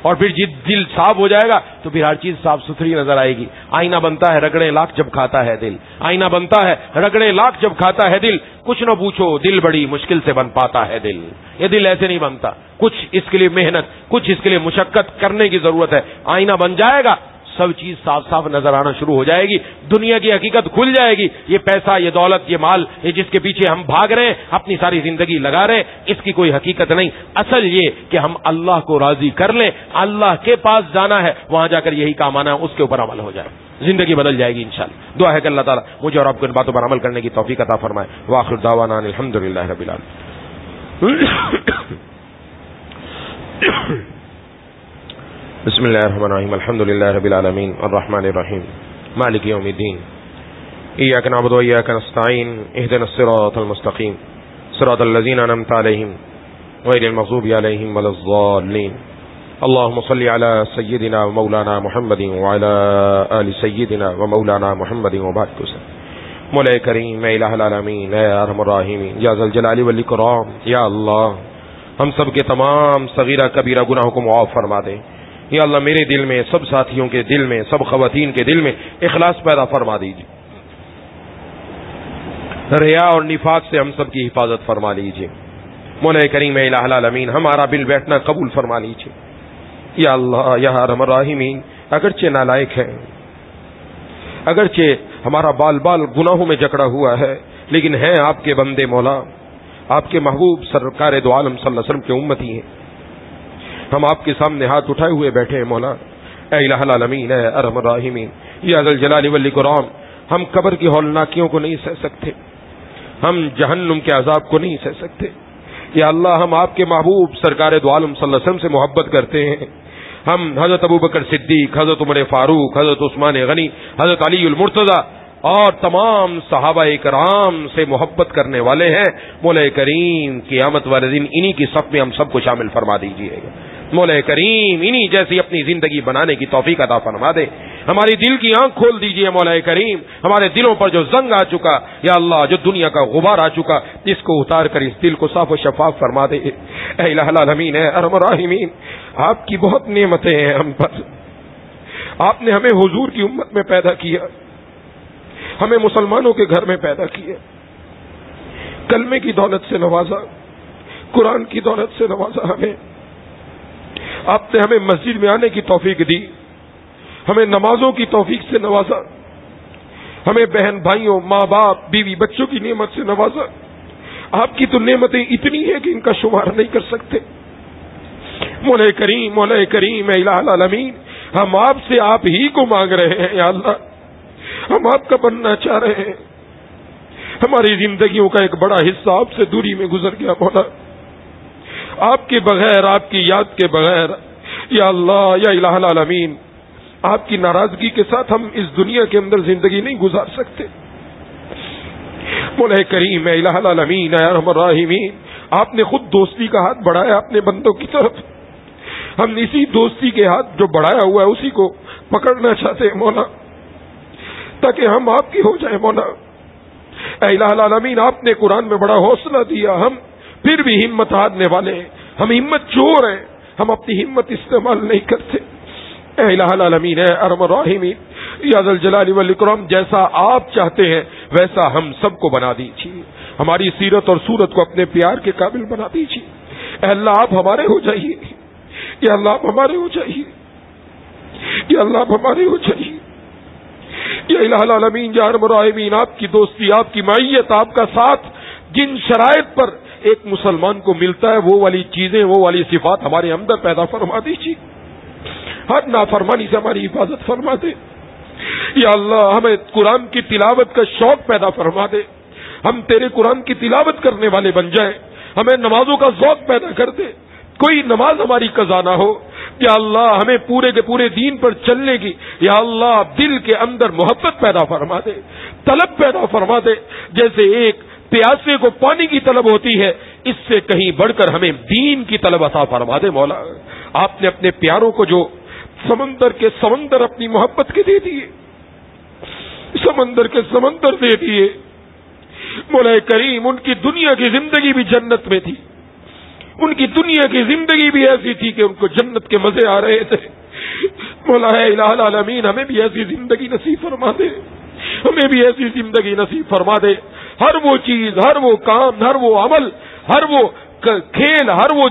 اور پھر جب دل صاف ہو جائے گا تو پھر ہر چیز صاف ستھری نظر آئے گی. آئینہ بنتا ہے رگڑے لاکھ جب کھاتا ہے دل، آئینہ بنتا ہے رگڑے لاکھ جب کھاتا ہے دل. کچھ نہ پوچھو دل بڑی مشکل سے بن پاتا ہے دل. یہ دل ایسے نہیں بنتا، کچھ اس کے لیے محنت، کچھ اس کے لیے مشقت کرنے کی ضرورت ہے. آئینہ بن جائے گا، سب چیز صاف صاف نظر آنا شروع ہو جائے گی، دنیا کی حقیقت کھل جائے گی. یہ پیسہ، یہ دولت، یہ مال، یہ جس کے پیچھے ہم بھاگ رہے ہیں، اپنی ساری زندگی لگا رہے ہیں، اس کی کوئی حقیقت نہیں. اصل یہ کہ ہم اللہ کو راضی کر لیں، اللہ کے پاس جانا ہے، وہاں جا کر یہی کام آنا ہے، اس کے اوپر عمل ہو جائے، زندگی بدل جائے گی انشاءاللہ. دعا ہے کہ اللہ تعالیٰ مجھے اور آپ کو ان باتوں پر عمل کرنے کی توفیق عطا فرمائے. وآخر دعوانا الحمدللہ رب العالمین. بسم اللہ الرحمن الرحیم. الحمد للہ رب العالمین الرحمن الرحیم مالک یوم الدین. ایاک نعبد و ایاک نستعین. اهدنا الصراط المستقیم صراط الذین انعمت علیہم غیر المغضوب علیہم ولا الضالین. اللهم صل علی سیدنا و مولانا محمد وعلی آل سیدنا و مولانا محمد وبارک وسلم. مولا کریم، اے الہ العالمین، اے ارحم الراحمین، یا ذا الجلال والاکرام، یا اللہ ہم سب کے تمام صغیرہ کبیرہ گناہوں کو معاف فرما دے. یا اللہ میرے دل میں، سب ساتھیوں کے دل میں، سب خواتین کے دل میں اخلاص پیدا فرما دیجیے. ریا اور نفاق سے ہم سب کی حفاظت فرما لیجیے. مولا کریم اے الہ العالمین ہمارا بل بیٹھنا قبول فرما لیجیے. یا اللہ یا ارحم الراحمین، اگرچہ نالائق ہے، اگرچہ ہمارا بال بال گناہوں میں جکڑا ہوا ہے، لیکن ہیں آپ کے بندے مولا، آپ کے محبوب سرکار دو عالم صلی اللہ علیہ وسلم کے امتی ہیں. ہم آپ کے سامنے ہاتھ اٹھائے ہوئے بیٹھے ہیں مولا. اے الہ العالمین، اے ارحم الراحمین، یا ذا الجلال والاکرام، ہم قبر کی ہولناکیوں کو نہیں سہ سکتے، ہم جہنم کے عذاب کو نہیں سہ سکتے. یا اللہ ہم آپ کے محبوب سرکار دو عالم صلی اللہ علیہ وسلم سے محبت کرتے ہیں. ہم حضرت ابوبکر صدیق، حضرت عمر فاروق، حضرت عثمان غنی، حضرت علی المرتضی اور تمام صحابہ کرام سے محبت کرنے والے ہیں. مولا کریم قیامت والے دن انہی کی صف میں ہم سب کو شامل فرما دیجیے گا. مولا کریم انہی جیسی اپنی زندگی بنانے کی توفیق عطا فرما دے. ہماری دل کی آنکھ کھول دیجیے مولا کریم. ہمارے دلوں پر جو زنگ آ چکا، یا اللہ جو دنیا کا غبار آ چکا، اس کو اتار کر اس دل کو صاف و شفاف فرما دے. اے الہ العالمین، اے ارحم الراحمین، آپ کی بہت نعمتیں ہیں ہم پر. آپ نے ہمیں حضور کی امت میں پیدا کیا، ہمیں مسلمانوں کے گھر میں پیدا کیا، کلمے کی دولت سے نوازا، قرآن کی دولت سے نوازا. آپ نے ہمیں مسجد میں آنے کی توفیق دی، ہمیں نمازوں کی توفیق سے نوازا، ہمیں بہن بھائیوں، ماں باپ، بیوی بچوں کی نعمت سے نوازا۔ آپ کی تو نعمتیں اتنی ہیں کہ ان کا شمار نہیں کر سکتے۔ مولا کریم اے الہ العالمین، ہم آپ سے آپ ہی کو مانگ رہے ہیں یا اللہ، ہم آپ کا بننا چاہ رہے ہیں۔ ہماری زندگیوں کا ایک بڑا حصہ آپ سے دوری میں گزر گیا مولا، آپ کے بغیر، آپ کی یاد کے بغیر یا اللہ یا الہ العالمین، آپ کی ناراضگی کے ساتھ ہم اس دنیا کے اندر زندگی نہیں گزار سکتے۔ مولا کریم اے الہ العالمین اے ارحم الراحمین، آپ نے خود دوستی کا ہاتھ بڑھایا اپنے بندوں کی طرف، ہم اسی دوستی کے ہاتھ جو بڑھایا ہوا ہے اسی کو پکڑنا چاہتے ہیں مولا، تاکہ ہم آپ کی ہو جائیں مولا۔ اے الہ العالمین، آپ نے قرآن میں بڑا حوصلہ دیا، ہم پھر بھی ہمت ہارنے والے ہیں، ہم ہمت چور ہیں، ہم اپنی ہمت استعمال نہیں کرتے۔ اے الہ العالمین اے ارحم الراحمین یا ذا الجلال والاکرام، جیسا آپ چاہتے ہیں ویسا ہم سب کو بنا دیجیے، ہماری سیرت اور صورت کو اپنے پیار کے قابل بنا دیجیے۔ اے اللہ آپ ہمارے ہو جائیے، یا اللہ آپ ہمارے ہو جائیے، یا اللہ آپ ہمارے ہو جائیے۔ یا الہ العالمین یا ارحم الراحمین، آپ کی دوستی، آپ کی معیت، آپ کا ساتھ جن شرائط پر ایک مسلمان کو ملتا ہے، وہ والی چیزیں، وہ والی صفات ہمارے اندر پیدا فرما دیجیے۔ ہر نافرمانی سے ہماری حفاظت فرما دے یا اللہ، ہمیں قرآن کی تلاوت کا شوق پیدا فرما دے، ہم تیرے قرآن کی تلاوت کرنے والے بن جائیں، ہمیں نمازوں کا ذوق پیدا کر دے، کوئی نماز ہماری قضا نہ ہو یا اللہ، ہمیں پورے کے پورے دین پر چلنے کی یا اللہ دل کے اندر محبت پیدا فرما دے، طلب پیدا فرما دے، جیسے ایک پیاسے کو پانی کی طلب ہوتی ہے، اس سے کہیں بڑھ کر ہمیں دین کی طلب عطا فرما دے مولا۔ آپ نے اپنے پیاروں کو جو سمندر کے سمندر اپنی محبت کے دے دیے، سمندر کے سمندر دے دیے مولا کریم، ان کی دنیا کی زندگی بھی جنت میں تھی، ان کی دنیا کی زندگی بھی ایسی تھی کہ ان کو جنت کے مزے آ رہے تھے۔ مولا الہ العالمین، ہمیں بھی ایسی زندگی نصیب فرما دے، ہمیں بھی ایسی زندگی نصیب فرما دے۔ ہر وہ چیز، ہر وہ کام، ہر وہ عمل، ہر وہ کھیل، ہر وہ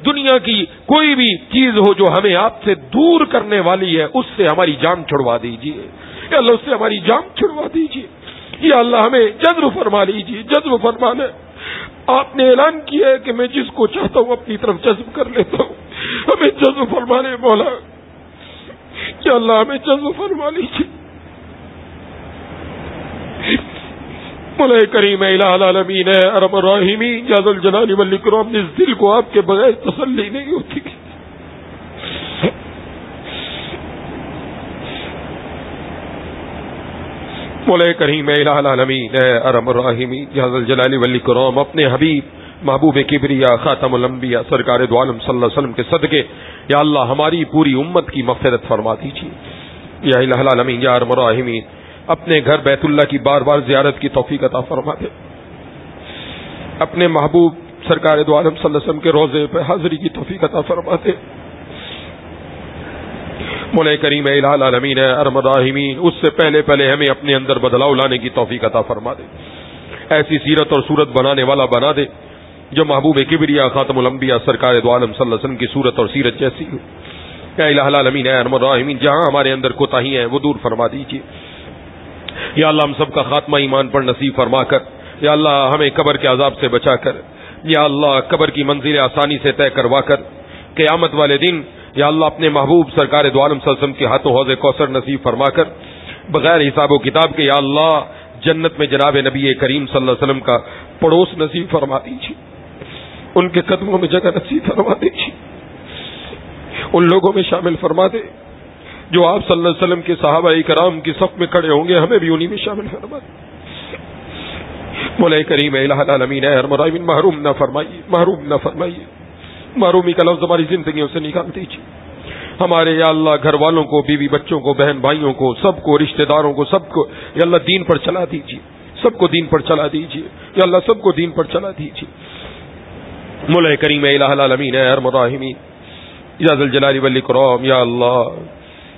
دنیا کی کوئی بھی چیز ہو جو ہمیں آپ سے دور کرنے والی ہے، اس سے ہماری جان چھڑوا دیجیے یا اللہ، اس سے ہماری جان چھڑوا دیجیے یا اللہ، ہمیں جذب فرما لیجیے، جذب فرما لے۔ آپ نے اعلان کیا ہے کہ میں جس کو چاہتا ہوں اپنی طرف جذب کر لیتا ہوں، ہمیں جذب فرما لے مولا یا اللہ، ہمیں جذب فرما لیجیے مولا کریم الہ العالمین ارحم الراحمین یا ذا الجلال والاکرام، اس دل کو آپ کے بغیر تسلی نہیں ہوتی۔ مولا کریم الہ العالمین ارحم الراحمین یا ذا الجلال والاکرام، اپنے حبیب محبوب کبریا خاتم الانبیاء سرکار دو عالم صلی اللہ علیہ وسلم کے صدقے یا اللہ ہماری پوری امت کی مغفرت فرما دیجیے یا الہ العالمین یا ارحم الراحمین۔ اپنے گھر بیت اللہ کی بار بار زیارت کی توفیق عطا فرما دے، اپنے محبوب سرکار دو عالم صلی اللہ علیہ وسلم کے روضے پہ حاضری کی توفیق عطا فرما دے مولا کریم الہ العالمین ارحم الراحمین۔ اس سے پہلے ہمیں اپنے اندر بدلاؤ لانے کی توفیق عطا فرما دے، ایسی سیرت اور صورت بنانے والا بنا دے جو محبوب کبریا خاتم الانبیاء سرکار دو عالم صلی اللہ علیہ وسلم کی صورت اور سیرت جیسی ہو۔ یا الہ العالمین ارحم الراحمین، جہاں ہمارے اندر کوتاہی ہیں وہ دور فرما دیجیے یا اللہ، ہم سب کا خاتمہ ایمان پر نصیب فرما کر یا اللہ ہمیں قبر کے عذاب سے بچا کر یا اللہ قبر کی منزل آسانی سے طے کروا کر قیامت والے دن یا اللہ اپنے محبوب سرکار دو عالم صلی اللہ علیہ وسلم کے ہاتھوں حوض کوثر نصیب فرما کر بغیر حساب و کتاب کے یا اللہ جنت میں جناب نبی کریم صلی اللہ علیہ وسلم کا پڑوس نصیب فرما دیجیے، ان کے قدموں میں جگہ نصیب فرما دیجیے، ان لوگوں میں شامل فرما دے جو آپ صلی اللہ علیہ وسلم کے صحابہ کرام کی صف میں کھڑے ہوں گے، ہمیں بھی انہی میں شامل فرما دے مولا کریم الہ العالمین ارحم الراحمین۔ محروم نہ فرمائیے، محروم نہ فرمائیے، محرومی کا لفظ ہماری زندگیوں سے نکال دیجیے۔ ہمارے یا اللہ گھر والوں کو، بیوی بچوں کو، بہن بھائیوں کو، سب کو، رشتہ داروں کو، سب کو یا اللہ دین پر چلا دیجیے، سب کو دین پر چلا دیجیے یا اللہ، سب کو دین پر چلا دیجیے مولا کریم الہ العالمین ارحم الراحمین یا ذا الجلال والاکرام۔ یا اللہ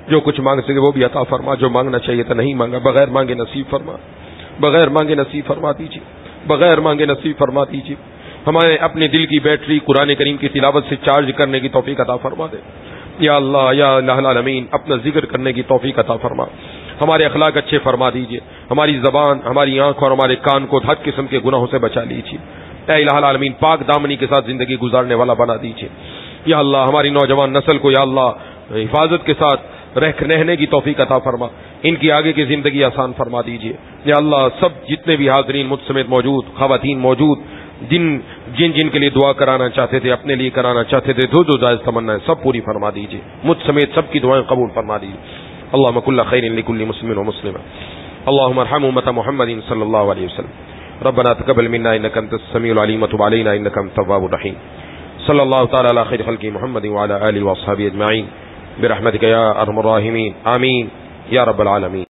جو کچھ مانگ سکے وہ بھی عطا فرما، جو مانگنا چاہیے تھا نہیں مانگا، بغیر مانگے نصیب فرما، بغیر مانگے نصیب فرما دیجیے، بغیر مانگے نصیب فرما دیجیے۔ ہمارے اپنے دل کی بیٹری قرآن کریم کی تلاوت سے چارج کرنے کی توفیق عطا فرما دے یا اللہ یا الہ العالمین اپنا ذکر کرنے کی توفیق عطا فرما، ہمارے اخلاق اچھے فرما دیجیے، ہماری زبان، ہماری آنکھ اور ہمارے کان کو ہر قسم کے گناہوں سے بچا لیجیے، اے الہ العالمین پاک دامنی کے ساتھ زندگی گزارنے والا بنا دیجیے، یا اللہ ہماری نوجوان نسل کو یا اللہ حفاظت کے ساتھ رہنے کی توفیق عطا فرما، ان کی آگے کی زندگی آسان فرما دیجیے، یا اللہ سب جتنے بھی حاضرین مجھ سمیت موجود، خواتین موجود، جن کے لیے دعا کرانا چاہتے تھے، اپنے لیے کرانا چاہتے تھے، جو جائز تمنا ہے سب پوری فرما دیجیے، مجھ سمیت سب کی دعائیں قبول فرما دیجیے۔ اللهم كل خير لكل مسلم ومسلمة، اللهم ارحم امة محمد صلى الله عليه وسلم، ربنا تقبل منا انك انت السميع العليم وتب علينا انك انت التواب الرحيم، صلى الله تعالى على خير خلقه محمد وعلى آله واصحابه اجمعين برحمتك يا ارحم الراحمين، آمين يا رب العالمين۔